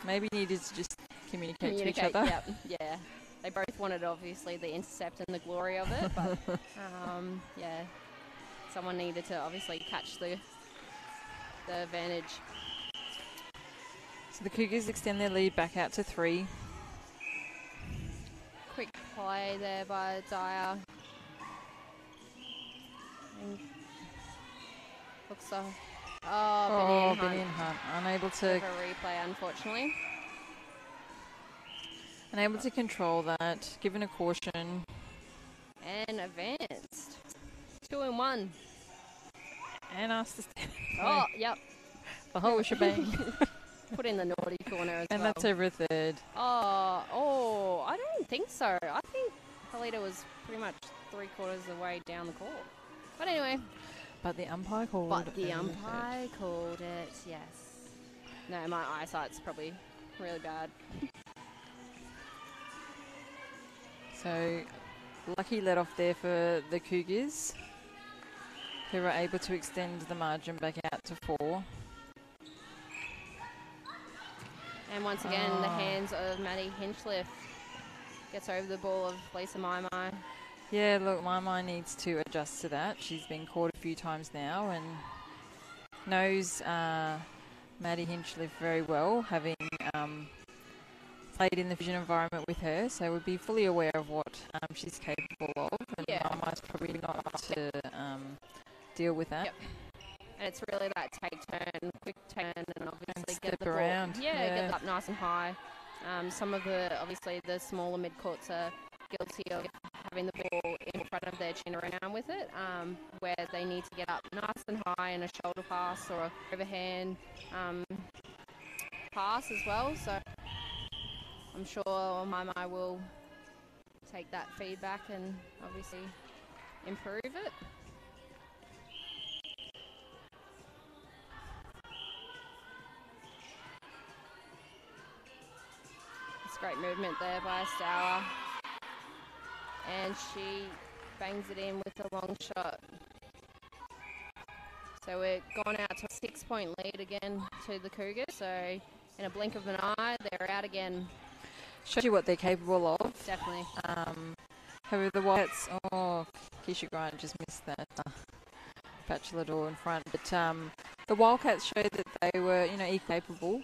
Maybe needed to just communicate to each other. Yep. Yeah. They both wanted, obviously, the intercept and the glory of it, but someone needed to obviously catch the advantage. So the Cougars extend their lead back out to 3. Quick play there by Dyer. And looks like Benny and Hunt unable to. A replay, unfortunately. Unable to control that, given a caution. And advanced. 2 and 1. And asked to stay. Oh, yep. The whole shebang. Put in the naughty corner as well. And that's over a third. Oh, I don't think so. I think Halita was pretty much 3/4 of the way down the court. But anyway. But the umpire called it. Yes. No, my eyesight's probably really bad. So, lucky let off there for the Cougars, who were able to extend the margin back out to 4. And once again, the hands of Maddie Hinchcliffe gets over the ball of Lisa Maimai. Yeah, look, Maimai needs to adjust to that. She's been caught a few times now and knows Maddie Hinchcliffe very well, having played in the fusion environment with her, so would be fully aware of what she's capable of. And Maimai's probably not to deal with that. Yep. And it's really that quick turn, and obviously get the around. Ball. Get it up nice and high. Some of the smaller mid-courts are guilty of having the ball in front of their chin around with it, where they need to get up nice and high in a shoulder pass or a overhand pass as well. So I'm sure Maimai will take that feedback and obviously improve it. Great movement there by Stour. And she bangs it in with a long shot. So we're gone out to a 6-point lead again to the Cougars. So in a blink of an eye, they're out again. Shows you what they're capable of. Definitely. However, the Wildcats, Keisha Grant just missed that bachelor door in front. But the Wildcats showed that they were, equally capable,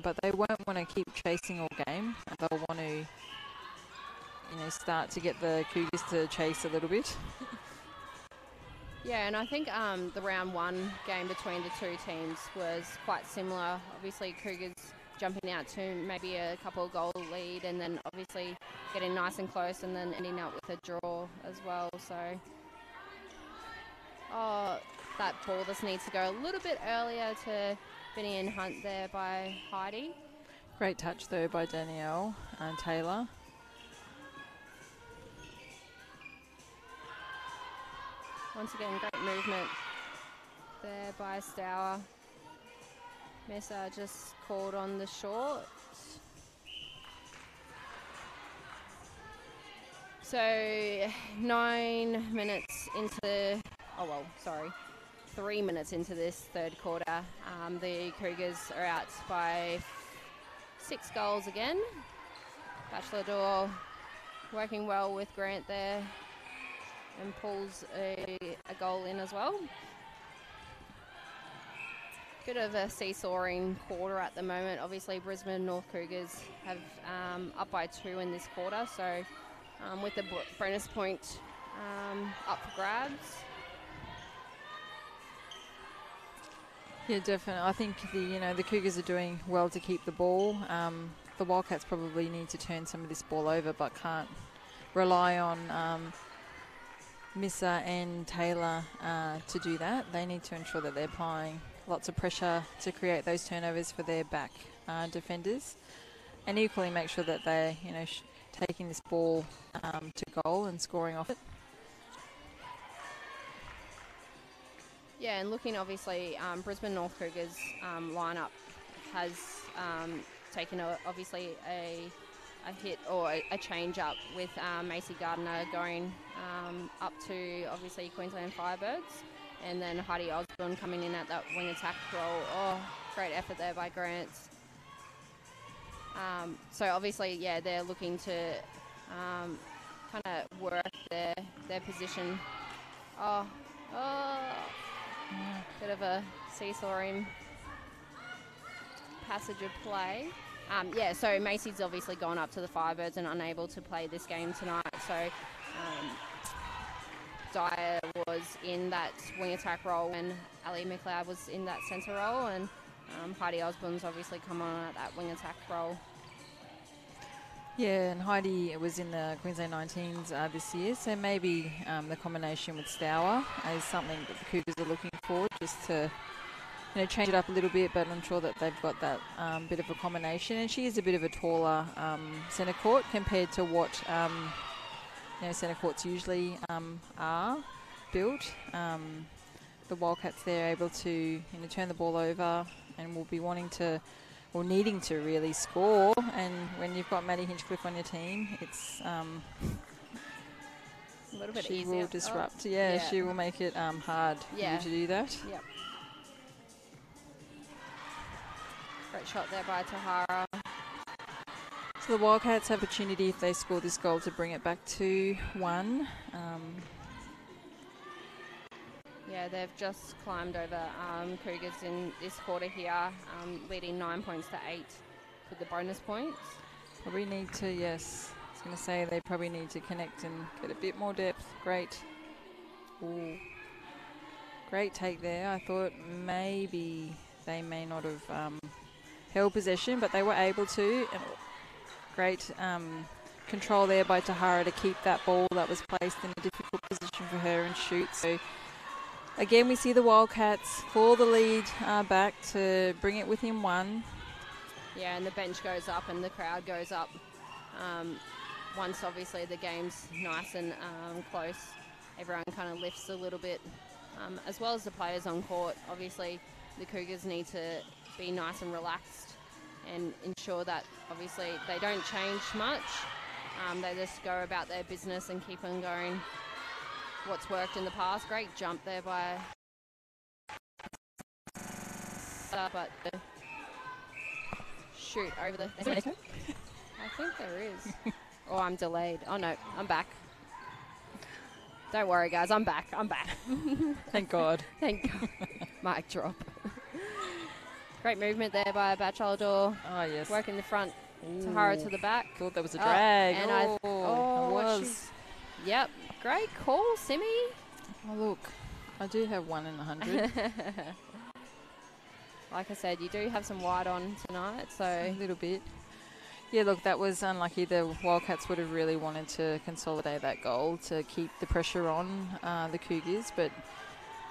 but they won't want to keep chasing all game. They'll want to, start to get the Cougars to chase a little bit. Yeah, and I think the round 1 game between the two teams was quite similar. Obviously, Cougars jumping out to maybe a couple of goal lead and then obviously getting nice and close and then ending up with a draw as well. So, that ball just needs to go a little bit earlier to Vinny and Hunt there by Heidi. Great touch though by Danielle and Taylor. Once again, great movement there by Stour. Mesa just called on the short. So 3 minutes into this third quarter. The Cougars are out by 6 goals again. Bachelor Door working well with Grant there and pulls a goal in as well. Bit of a seesawing quarter at the moment. Obviously, Brisbane North Cougars have up by 2 in this quarter. So with the bonus point up for grabs. Yeah, definitely. I think the Cougars are doing well to keep the ball. The Wildcats probably need to turn some of this ball over, but can't rely on Missa and Taylor to do that. They need to ensure that they're applying lots of pressure to create those turnovers for their back defenders, and equally make sure that they're taking this ball to goal and scoring off it. Yeah, and looking obviously, Brisbane North Cougars lineup has taken obviously a hit or a change up with Macy Gardner going up to obviously Queensland Firebirds, and then Heidi Osborne coming in at that wing attack role. Oh, great effort there by Grant. So obviously, yeah, they're looking to kind of work their position. Bit of a seesawing passage of play. So Macy's obviously gone up to the Firebirds and unable to play this game tonight. So Dyer was in that wing attack role and Ali McLeod was in that centre role, and Heidi Osborne's obviously come on at that wing attack role. Yeah, and Heidi was in the Queensland 19s this year, so maybe the combination with Stour is something that the Cougars are looking for, just to change it up a little bit, but I'm sure that they've got that bit of a combination. And she is a bit of a taller centre court compared to what centre courts usually are built. The Wildcats, they're able to turn the ball over and will be wanting to, or needing to really score. And when you've got Maddie Hinchcliffe on your team, it's a little bit she easier. will disrupt. She will make it hard for you to do that. Yep. Great shot there by Tahara. So the Wildcats have opportunity, if they score this goal, to bring it back to 1. They've just climbed over Cougars in this quarter here, leading 9 points to 8 with the bonus points. Probably need to, yes. I was going to say they probably need to connect and get a bit more depth. Great. Ooh. Great take there. I thought maybe they may not have held possession, but they were able to. And great control there by Tahara to keep that ball that was placed in a difficult position for her and shoot. So again, we see the Wildcats claw the lead back to bring it within 1. Yeah, and the bench goes up and the crowd goes up. Once obviously the game's nice and close, everyone kind of lifts a little bit, as well as the players on court. Obviously, the Cougars need to be nice and relaxed and ensure that obviously they don't change much. They just go about their business and keep on going. what's worked in the past. Great jump there by but the shoot over the... I think there is. Oh, I'm delayed. Oh, no, I'm back. Don't worry, guys. I'm back. Thank God. Thank God. Mic drop. Great movement there by Batchelor. Oh, yes. Working the front. Tahara to the back. Thought that was a drag. And it was. Yep. Great call, Simi. Oh, look. I do have 1 in 100. Like I said, you do have some white on tonight, so... A little bit. Yeah, look, that was unlucky. The Wildcats would have really wanted to consolidate that goal to keep the pressure on the Cougars, but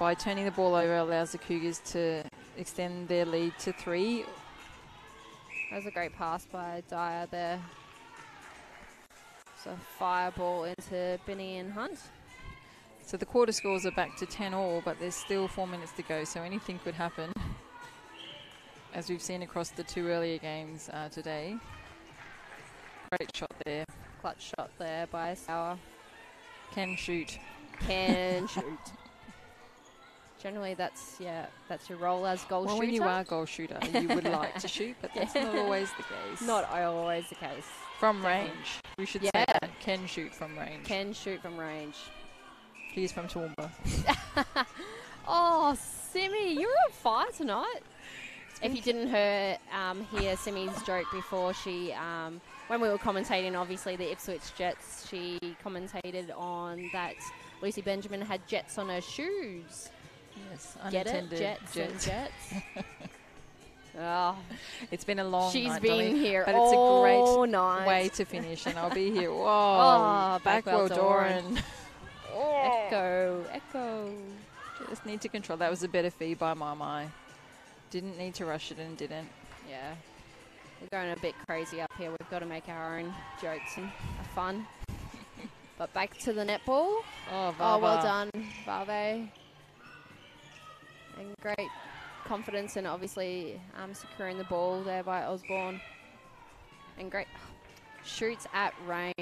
by turning the ball over allows the Cougars to extend their lead to 3. That was a great pass by Dyer there. So fireball into Binney and Hunt. So the quarter scores are back to 10-all, but there's still 4 minutes to go, so anything could happen, as we've seen across the 2 earlier games today. Great shot there. Clutch shot there by Sauer. Can shoot. Can shoot. Generally, that's your role as goal shooter. When you are goal shooter, you would like to shoot, but that's not always the case. Not always the case. From range. We should say that. Can shoot from range. Can shoot from range. He's from Toowoomba. Oh, Simi, you're on fire tonight. If you didn't hear Simi's joke before, she, when we were commentating, obviously, the Ipswich Jets, she commentated on that Lucy Benjamin had jets on her shoes. Yes, get it? Jets and jets. Oh, it's been a long she's night, been Dolly, here but all it's a great night. way to finish, and I'll be here. Whoa, Backwell Doran. Oh. Echo. Just need to control. That was a better feed by Mai. Didn't need to rush it and didn't. Yeah. We're going a bit crazy up here. We've got to make our own jokes and have fun. But back to the netball. Oh, well done, Vave. And great confidence and obviously securing the ball there by Osborne. And great shoots at range.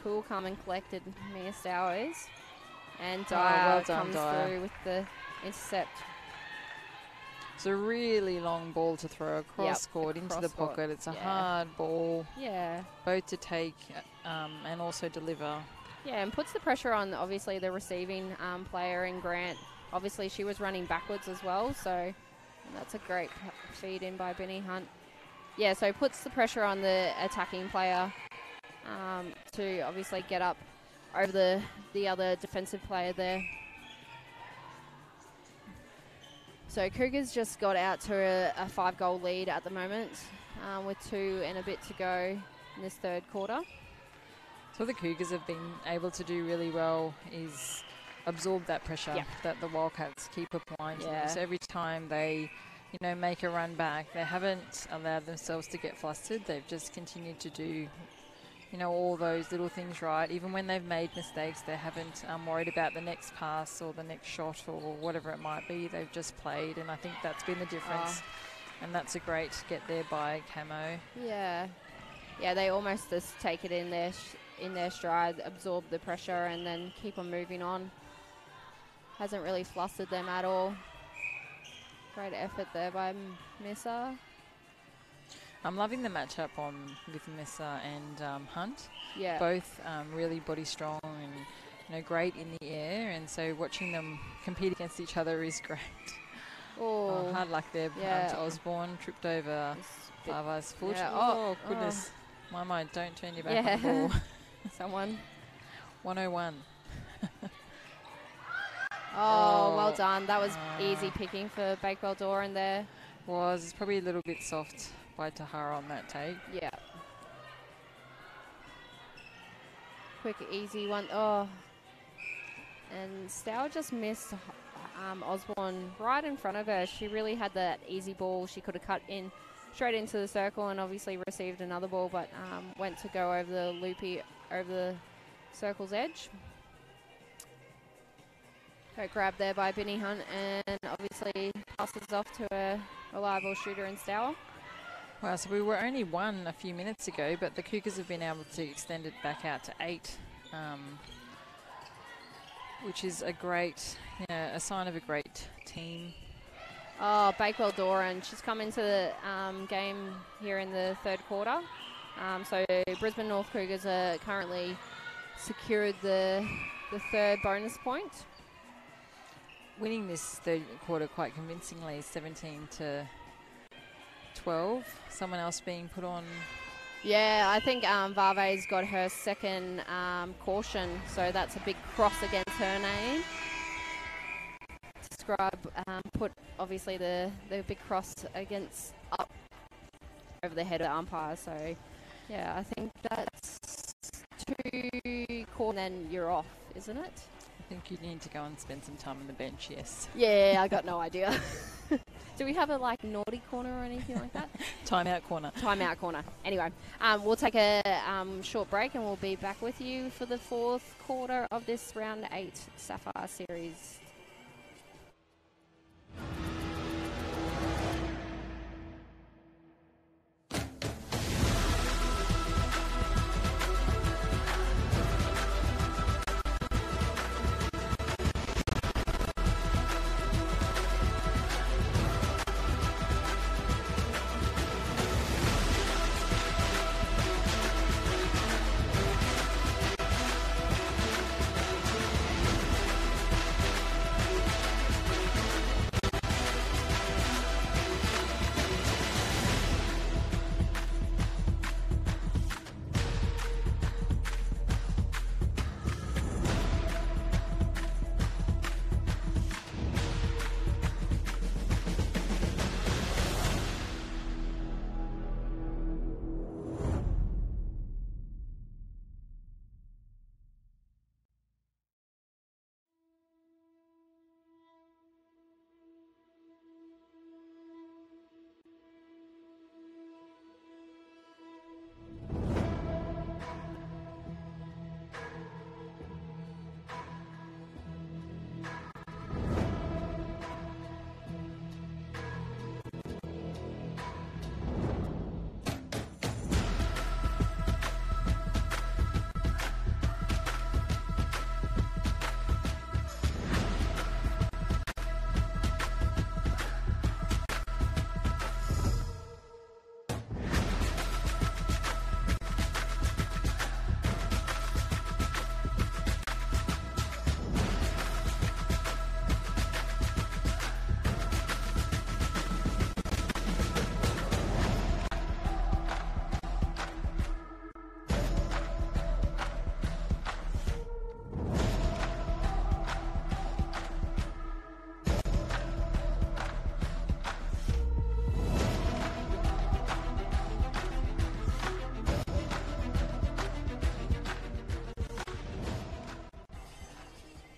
Cool, calm and collected Mia Stowers. And Dyer comes through with the intercept. It's a really long ball to throw across court into the pocket. It's a hard ball. Yeah. Both to take and also deliver. Yeah, and puts the pressure on, obviously, the receiving player in Grant. Obviously, she was running backwards as well, so that's a great feed in by Benny Hunt. Yeah, so puts the pressure on the attacking player to obviously get up over the other defensive player there. So Cougars just got out to a 5-goal lead at the moment with 2 and a bit to go in this third quarter. So the Cougars have been able to do really well is absorb that pressure that the Wildcats keep applying to them. So every time they, make a run back, they haven't allowed themselves to get flustered. They've just continued to do, all those little things right. Even when they've made mistakes, they haven't worried about the next pass or the next shot or whatever it might be. They've just played, and I think that's been the difference. And that's a great get there by Camo. Yeah. Yeah, they almost just take it in their stride, absorb the pressure, and then keep on moving on. Hasn't really flustered them at all. Great effort there by Missa. I'm loving the matchup with Missa and Hunt. Yeah. Both really body strong and great in the air, and so watching them compete against each other is great. Oh, hard luck there to Osborne. Tripped over Fava's foot. Yeah. Oh, goodness. My mind, don't turn your back on the ball. Someone. 101. Well done. That was easy picking for Bakewell Doran there. It's probably a little bit soft by Tahara on that take. Yeah. Quick, easy one. Oh. And Stour just missed Osborne right in front of her. She really had that easy ball. She could have cut in straight into the circle and obviously received another ball, but went to go over the loopy, over the circle's edge. Great grab there by Benny Hunt, and obviously passes off to a reliable shooter in Stour. Wow, so we were only 1 a few minutes ago, but the Cougars have been able to extend it back out to 8, which is a great, a sign of a great team. Oh, Bakewell Doran, she's come into the game here in the third quarter. So Brisbane North Cougars are currently secured the third bonus point. Winning this third quarter quite convincingly, 17-12. Someone else being put on. Yeah, I think Vave's got her second caution, so that's a big cross against her name. Scribe put obviously the big cross against up over the head of the umpire, so yeah, I think that's 2 caught and then you're off, isn't it? I think you need to go and spend some time on the bench, yes. Yeah, I got no idea. Do we have a naughty corner or anything like that? Timeout corner. Timeout corner. Anyway, we'll take a short break and we'll be back with you for the fourth quarter of this round 8 Sapphire series.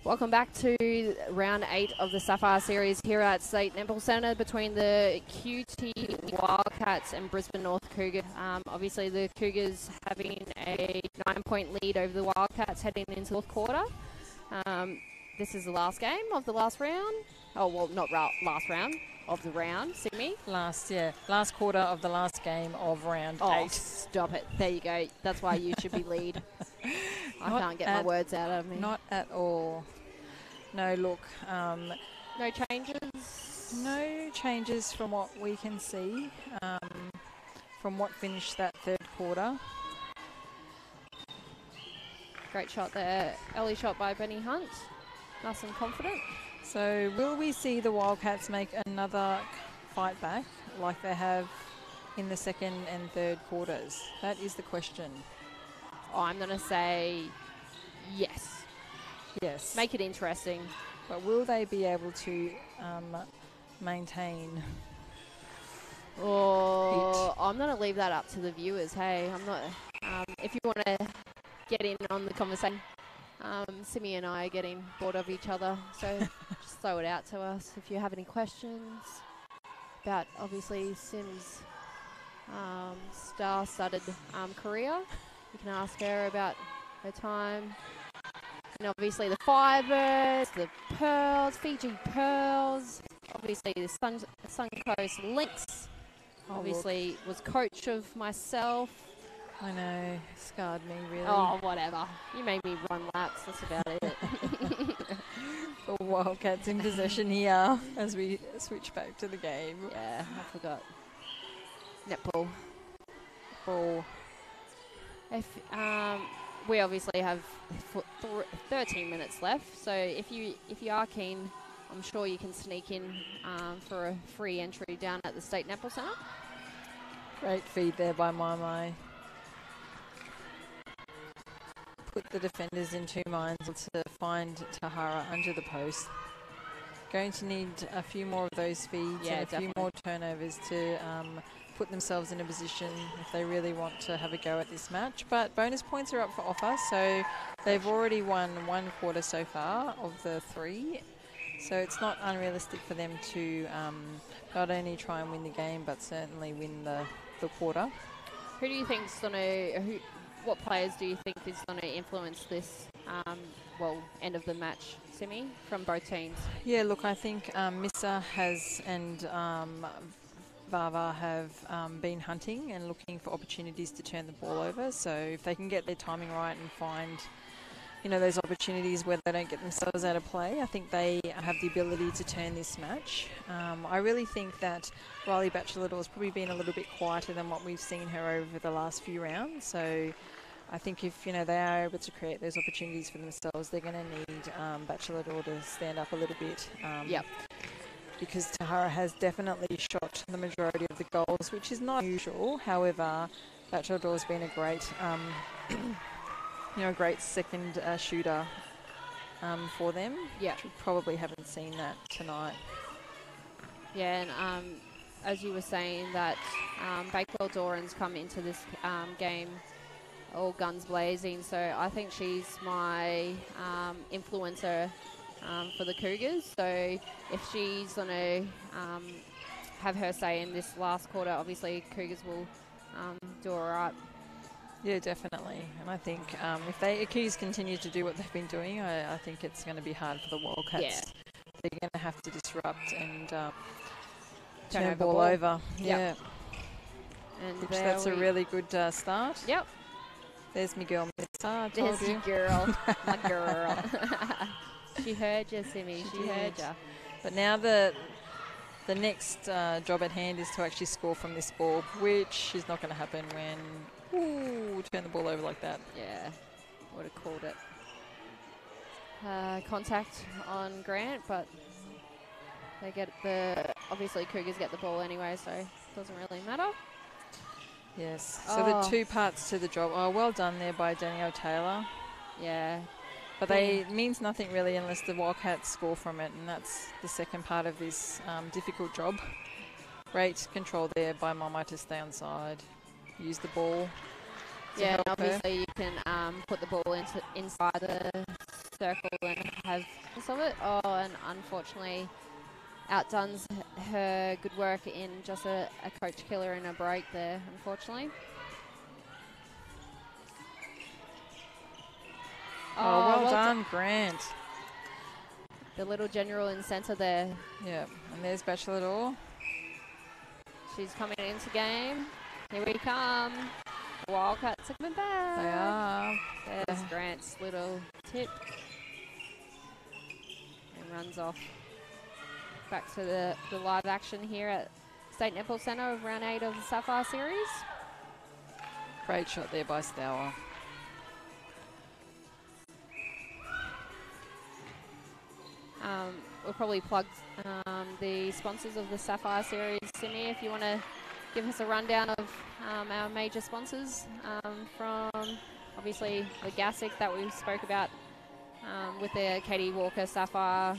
Welcome back to round 8 of the Sapphire series here at State Netball Centre between the QUT Wildcats and Brisbane North Cougars. Obviously the Cougars having a 9-point lead over the Wildcats heading into the fourth quarter. This is the last game of the last round. Oh, well, not last round of the round, Simi. Last quarter of the last game of round 8. Stop it. There you go. That's why you should be lead. I can't get my words out of me. Not at all. No, look. No changes? No changes from what we can see from what finished that third quarter. Great shot there. Early shot by Benny Hunt. Nice and confident. So will we see the Wildcats make another fight back like they have in the second and third quarters? That is the question. I'm going to say yes. Yes. Make it interesting. But will they be able to maintain? Oh, I'm going to leave that up to the viewers. Hey, I'm not. If you want to get in on the conversation, Simi and I are getting bored of each other, so just throw it out to us. If you have any questions about, obviously, Sim's star-studded career, you can ask her about her time. And obviously the Fibers, the Pearls, Fiji Pearls, obviously the Suncoast Lynx, obviously was coach of myself. I know, scarred me really. Oh, whatever. You made me run laps. That's about it. The Wildcats in possession here as we switch back to the game. Yeah, I forgot. Netball. Ball. If we obviously have 13 minutes left, so if you are keen, I'm sure you can sneak in for a free entry down at the State Netball Centre. Great feed there by Mai. Put the defenders in two minds to find Tahara under the post. Going to need a few more of those feeds and a few more turnovers to put themselves in a position if they really want to have a go at this match. But bonus points are up for offer, so they've already won 1 quarter so far of the 3. So it's not unrealistic for them to not only try and win the game, but certainly win the quarter. Who do you think's going to... What players do you think is going to influence this, end of the match, Simi, from both teams? Yeah, look, I think Missa and Vava have been hunting and looking for opportunities to turn the ball over. So if they can get their timing right and find, those opportunities where they don't get themselves out of play, I think they have the ability to turn this match. I really think that Riley Batchelor has probably been a little bit quieter than what we've seen her over the last few rounds. So I think if, they are able to create those opportunities for themselves, they're going to need Batchelor to stand up a little bit. Because Tahara has definitely shot the majority of the goals, which is not usual. However, Batchelor has been a great, great second shooter for them. Yeah. Which we probably haven't seen that tonight. Yeah, and as you were saying that Bakewell Doran's come into this game all guns blazing, so I think she's my influencer for the Cougars. So if she's going to have her say in this last quarter, obviously Cougars will do all right. Yeah, definitely. And I think if the Cougars continue to do what they've been doing, I think it's going to be hard for the Wildcats. Yeah. They're going to have to disrupt and turn the ball over. Yeah. Yep. And that's a really good start. Yep. There's my girl, Missa. There's your girl. My girl. She heard you, Simi. She heard you. But now the next job at hand is to actually score from this ball, which is not going to happen when turn the ball over like that. Yeah, would have called it. Contact on Grant, but they get obviously Cougars get the ball anyway, so it doesn't really matter. Yes. So the 2 parts to the job. Oh, well done there by Danielle Taylor. Yeah. But it means nothing really unless the Wildcats score from it, and that's the second part of this difficult job. Great control there by Mama to stay on side. Use the ball. Yeah, and obviously you can put the ball inside the circle and have some of it. Oh, and unfortunately outdoes her good work in just a coach killer in a break there, unfortunately. Oh, well done, Grant. The little general in centre there. Yeah, and there's Batchelor. She's coming into game. Here we come. Wildcats are coming back. They are. There's Grant's little tip. And runs off. Back to the live action here at State Netball Centre of round 8 of the Sapphire Series. Great shot there by Stour. We'll probably plug the sponsors of the Sapphire Series. Simi, if you want to give us a rundown of our major sponsors from obviously the Gassic that we spoke about with the Katie Walker Sapphire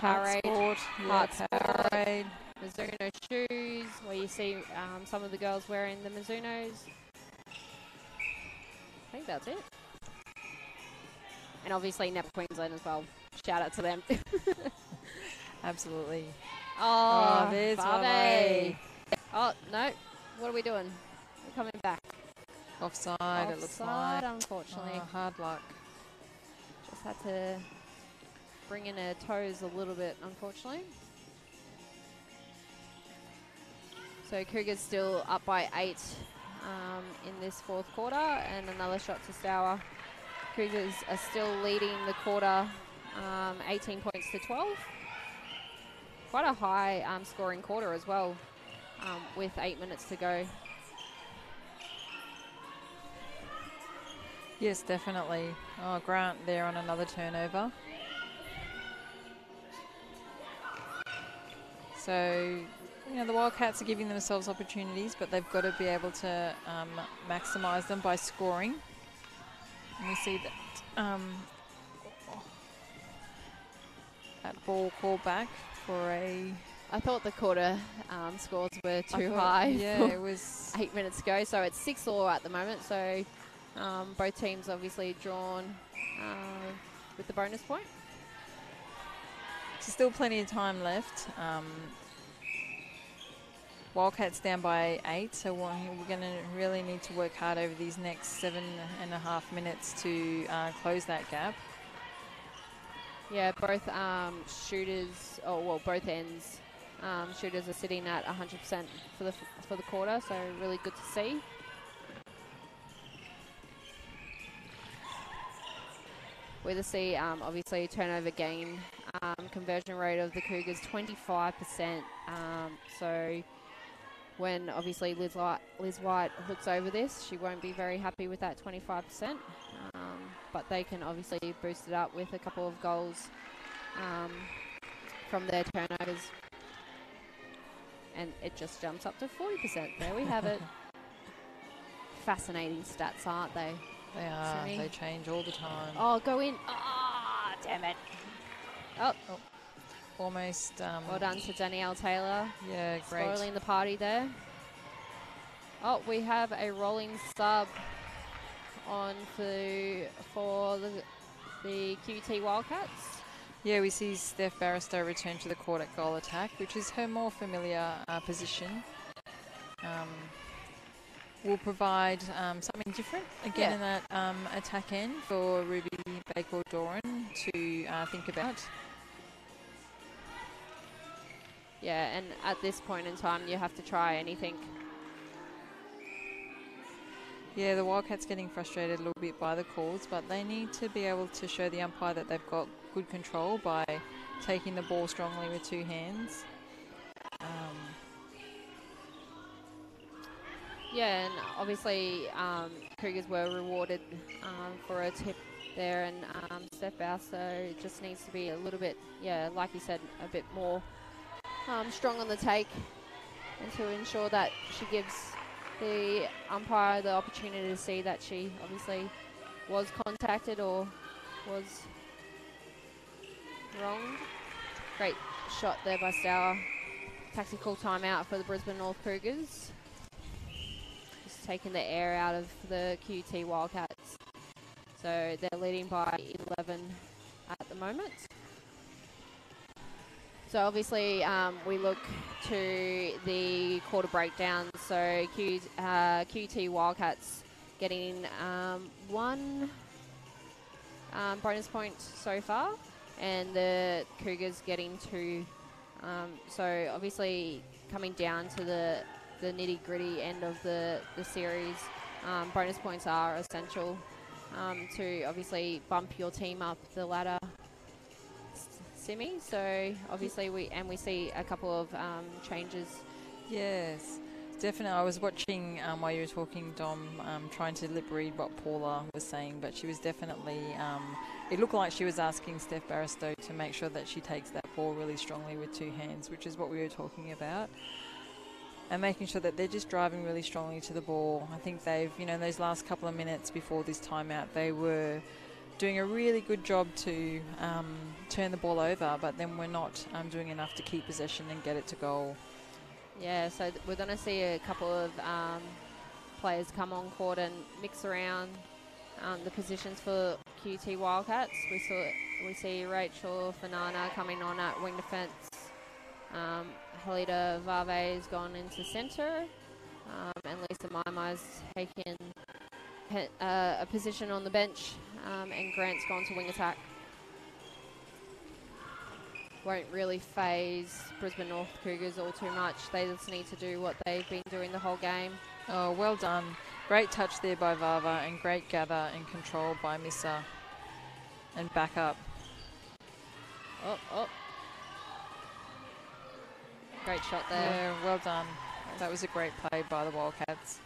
Powerade, HART Powerade, Mizuno shoes, where you see some of the girls wearing the Mizunos. I think that's it. And obviously Nep Queensland as well. Shout out to them. Absolutely. Oh, there's Barbie. Oh, no. What are we doing? We're coming back. Offside, it looks like. Unfortunately. Hard luck. Just had to bring in her toes a little bit, unfortunately. So Cougars still up by 8 in this fourth quarter, and another shot to Stour. Cougars are still leading the quarter 18 points to 12. Quite a high scoring quarter as well, with 8 minutes to go. Yes, definitely. Oh, Grant there on another turnover. So, you know, the Wildcats are giving themselves opportunities, but they've got to be able to maximise them by scoring. And we see that that ball called back for a... I thought the quarter scores were too high. Yeah, it was 8 minutes to go. So it's 6-all at the moment. So both teams obviously drawn with the bonus point. There's still plenty of time left. Wildcats down by 8, so we're going to really need to work hard over these next 7.5 minutes to close that gap. Yeah, both shooters, both ends, shooters are sitting at 100% for the quarter, so really good to see. We're to see, obviously, turnover gain conversion rate of the Cougars 25%. So when obviously Liz White looks over this, she won't be very happy with that 25%. But they can obviously boost it up with a couple of goals from their turnovers. And it just jumps up to 40%. There we have it. Fascinating stats, aren't they? They are. They change all the time. Oh, go in. Ah, damn it. Oh. Almost. Well done to Danielle Taylor. Yeah, great. Spoiling the party there. Oh, we have a rolling sub on for the QUT Wildcats. Yeah, we see Steph Barrister return to the court at goal attack, which is her more familiar position. Will provide something different again in that attack end for Ruby Baker-Doran to think about. Yeah, and at this point in time, you have to try anything. Yeah, the Wildcats getting frustrated a little bit by the calls, but they need to be able to show the umpire that they've got good control by taking the ball strongly with two hands. Yeah, and obviously Cougars were rewarded for a tip there, and Steph Barrister just needs to be a little bit, like you said, a bit more strong on the take, and to ensure that she gives the umpire the opportunity to see that she obviously was contacted or was wronged. Great shot there by Stour. Tactical timeout for the Brisbane North Cougars. Just taking the air out of the QUT Wildcats. So they're leading by 11 at the moment. So obviously we look to the quarter breakdown. So QUT Wildcats getting 1 bonus point so far, and the Cougars getting 2. So obviously coming down to the nitty-gritty end of the series, bonus points are essential to obviously bump your team up the ladder. Simi, so obviously we see a couple of changes. Yes, definitely. I was watching while you were talking, Dom, trying to lip read what Paula was saying, but she was definitely, it looked like she was asking Steph Barrister to make sure that she takes that ball really strongly with two hands, which is what we were talking about. And making sure that they're just driving really strongly to the ball. I think they've, those last couple of minutes before this timeout, they were doing a really good job to turn the ball over, but then we're not doing enough to keep possession and get it to goal. Yeah, so we're going to see a couple of players come on court and mix around the positions for QUT Wildcats. We see Rachel Fanana coming on at wing defence. Helida Vave has gone into centre, and Lisa Maimai's taken a position on the bench, and Grant's gone to wing attack. won't really phase Brisbane North Cougars all too much. They just need to do what they've been doing the whole game. Oh, well done. Great touch there by Vava and great gather and control by Missa. And back up. Oh. Great shot there. Yeah, well done. That was a great play by the Wildcats.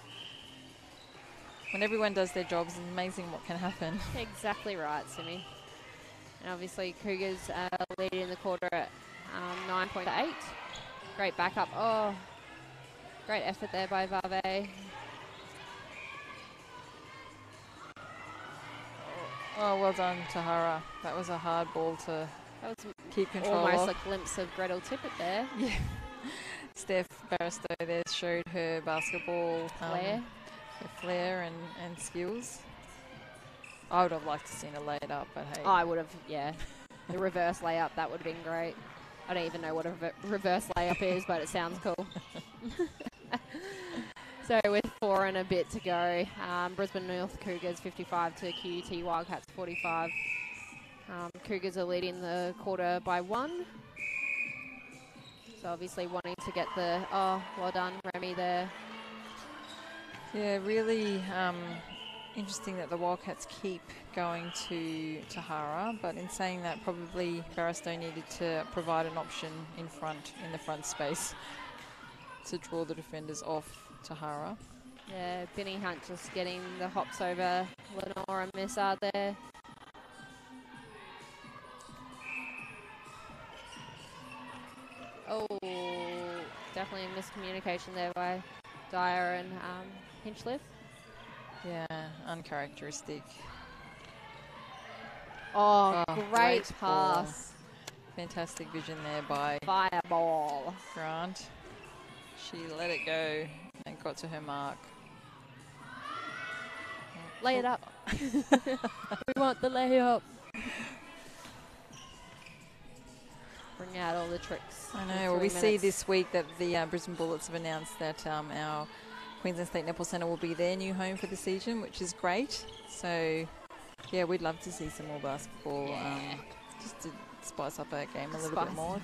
When everyone does their jobs, it's amazing what can happen. Exactly right, Simi. And obviously Cougars lead in the quarter at 9.8. Great backup. Oh, great effort there by Vave. Oh, well done, Tahara. That was a hard ball to keep control almost of. a glimpse of Gretel Tippett there. Yeah. Steph Barristow there showed her basketball Flair. her flair and skills. I would have liked to seen her lay it up, but hey. I would have, yeah. The reverse layup, that would have been great. I don't even know what a reverse layup is, but it sounds cool. So with 4 and a bit to go, Brisbane North Cougars 55 to QUT Wildcats 45. Cougars are leading the quarter by 1. So obviously wanting to get the, oh, well done, Remy there. Yeah, really interesting that the Wildcats keep going to Tahara, but in saying that, probably Barristow needed to provide an option in the front space to draw the defenders off Tahara. Yeah, Benny Hunt just getting the hops over Lenore and Missard there. Oh, definitely a miscommunication there by Dyer and Hinchliffe. Yeah, uncharacteristic. Oh, great pass. Ball. Fantastic vision there by Fireball. Grant. She let it go and got to her mark. Lay it up. We want the layup. Bring out all the tricks. I know. Well, we see this week that the Brisbane Bullets have announced that our Queensland State Netball Centre will be their new home for the season, which is great. So, yeah, we'd love to see some more basketball, just to spice up our game a little bit more.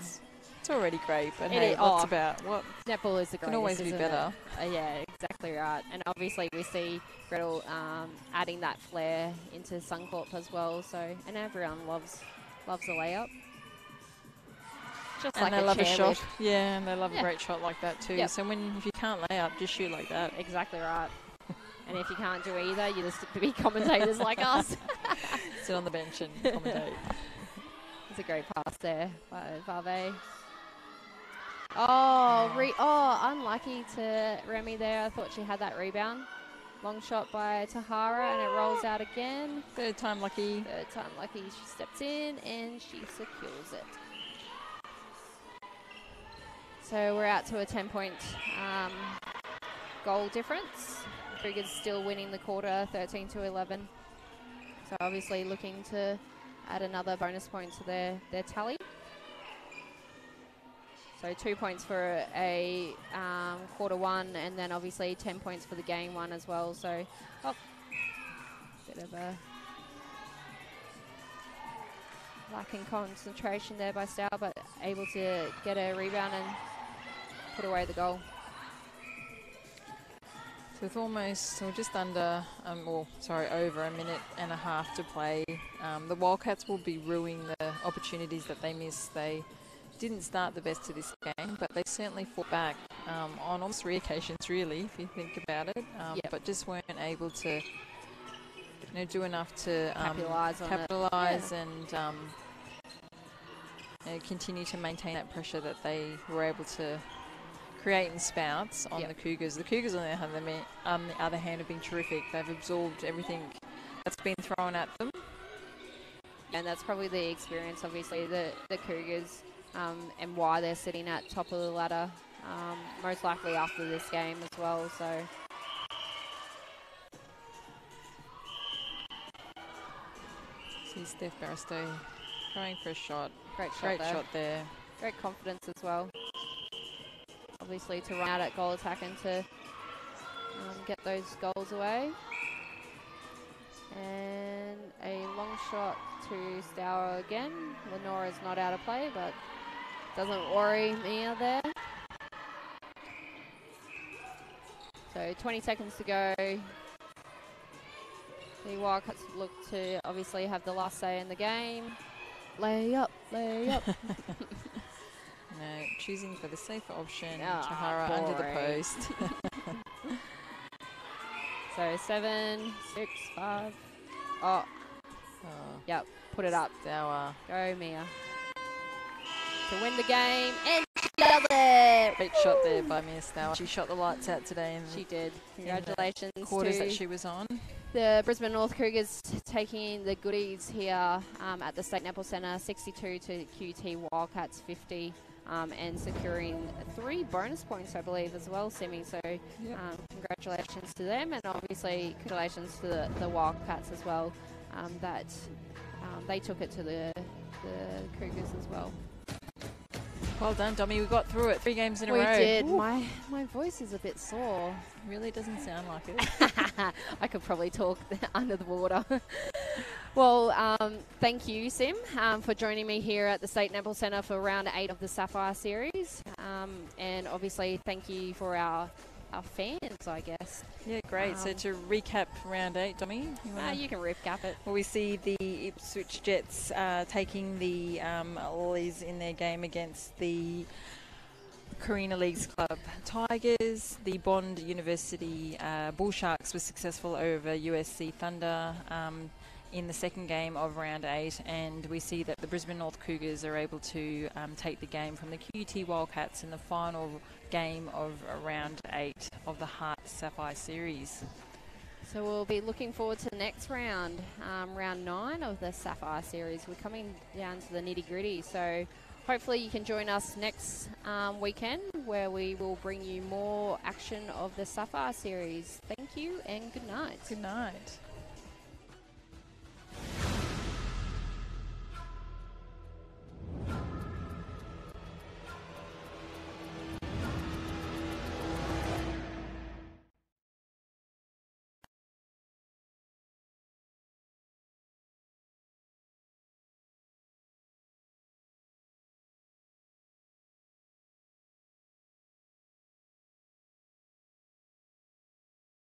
It's already great, but hey, what's about? What netball is the greatest. Can always be better. Yeah, exactly right. And obviously we see Gretel adding that flair into Suncorp as well. So, and everyone loves a layup. Just and like they love a shot. Lift. Yeah, and they love a great shot like that too. Yep. So if you can't lay up, just shoot like that. Exactly right. And if you can't do either, you just have to be commentators like us. Sit on the bench and commentate. It's a great pass there by Vave. Unlucky to Remy there. I thought she had that rebound. Long shot by Tahara, and it rolls out again. Third time lucky. She steps in and she secures it. So we're out to a 10-point goal difference. Cougars still winning the quarter, 13-11. So obviously looking to add another bonus point to their tally. So 2 points for a quarter one, and then obviously 10 points for the game one as well. So, bit of a lacking concentration there by Stow, but able to get a rebound and put away the goal. So with just under, over a minute and a half to play, the Wildcats will be ruining the opportunities that they missed. They didn't start the best to this game, but they certainly fought back on almost 3 occasions, really, if you think about it. But just weren't able to, do enough to capitalise and continue to maintain that pressure that they were able to create in spouts on the Cougars. The Cougars, on the other hand, have been terrific. They've absorbed everything that's been thrown at them. And that's probably the experience, obviously, the Cougars, and why they're sitting at top of the ladder, most likely after this game as well. So see Steph Barristow going for a shot. Great shot there. Great confidence as well. Obviously to run out at goal attack and to get those goals away. And a long shot to Stour again. Lenora's not out of play, but Doesn't worry Mia there. So 20 seconds to go. The Wildcats look to obviously have the last say in the game. Lay up, lay up. No, choosing for the safer option. Ah, Tahara under the boring. post. So 7, 6, 5. Oh, yep, put it up. Our Go Mia. To win the game, and she does it! great shot there by Mia Stour. She shot the lights out today in She did. Congratulations the quarters to that she was on. the Brisbane North Cougars taking the goodies here at the State Netball Centre, 62 to QT Wildcats 50, and securing 3 bonus points, I believe, as well, Simi. So congratulations to them, and obviously congratulations to the Wildcats as well, that they took it to the Cougars as well. Well done, Dommy. We got through it 3 games in a row. We did. Ooh. My voice is a bit sore. Really doesn't sound like it. I could probably talk under the water. Well, thank you, Sim, for joining me here at the State Netball Centre for round 8 of the Sapphire Series. And obviously, thank you for our fans, I guess. Yeah, great. So to recap round 8, Dommy, you can recap it. Well, we see the Ipswich Jets taking the Ollies in their game against the Carina Leagues Club Tigers. The Bond University Bull Sharks were successful over USC Thunder in the second game of round 8, and we see that the Brisbane North Cougars are able to take the game from the QUT Wildcats in the final game of round 8 of the HART Sapphire Series. So we'll be looking forward to the next round, round 9 of the Sapphire Series. We're coming down to the nitty-gritty, so hopefully you can join us next weekend, where we will bring you more action of the Sapphire Series. Thank you and good night. Good night.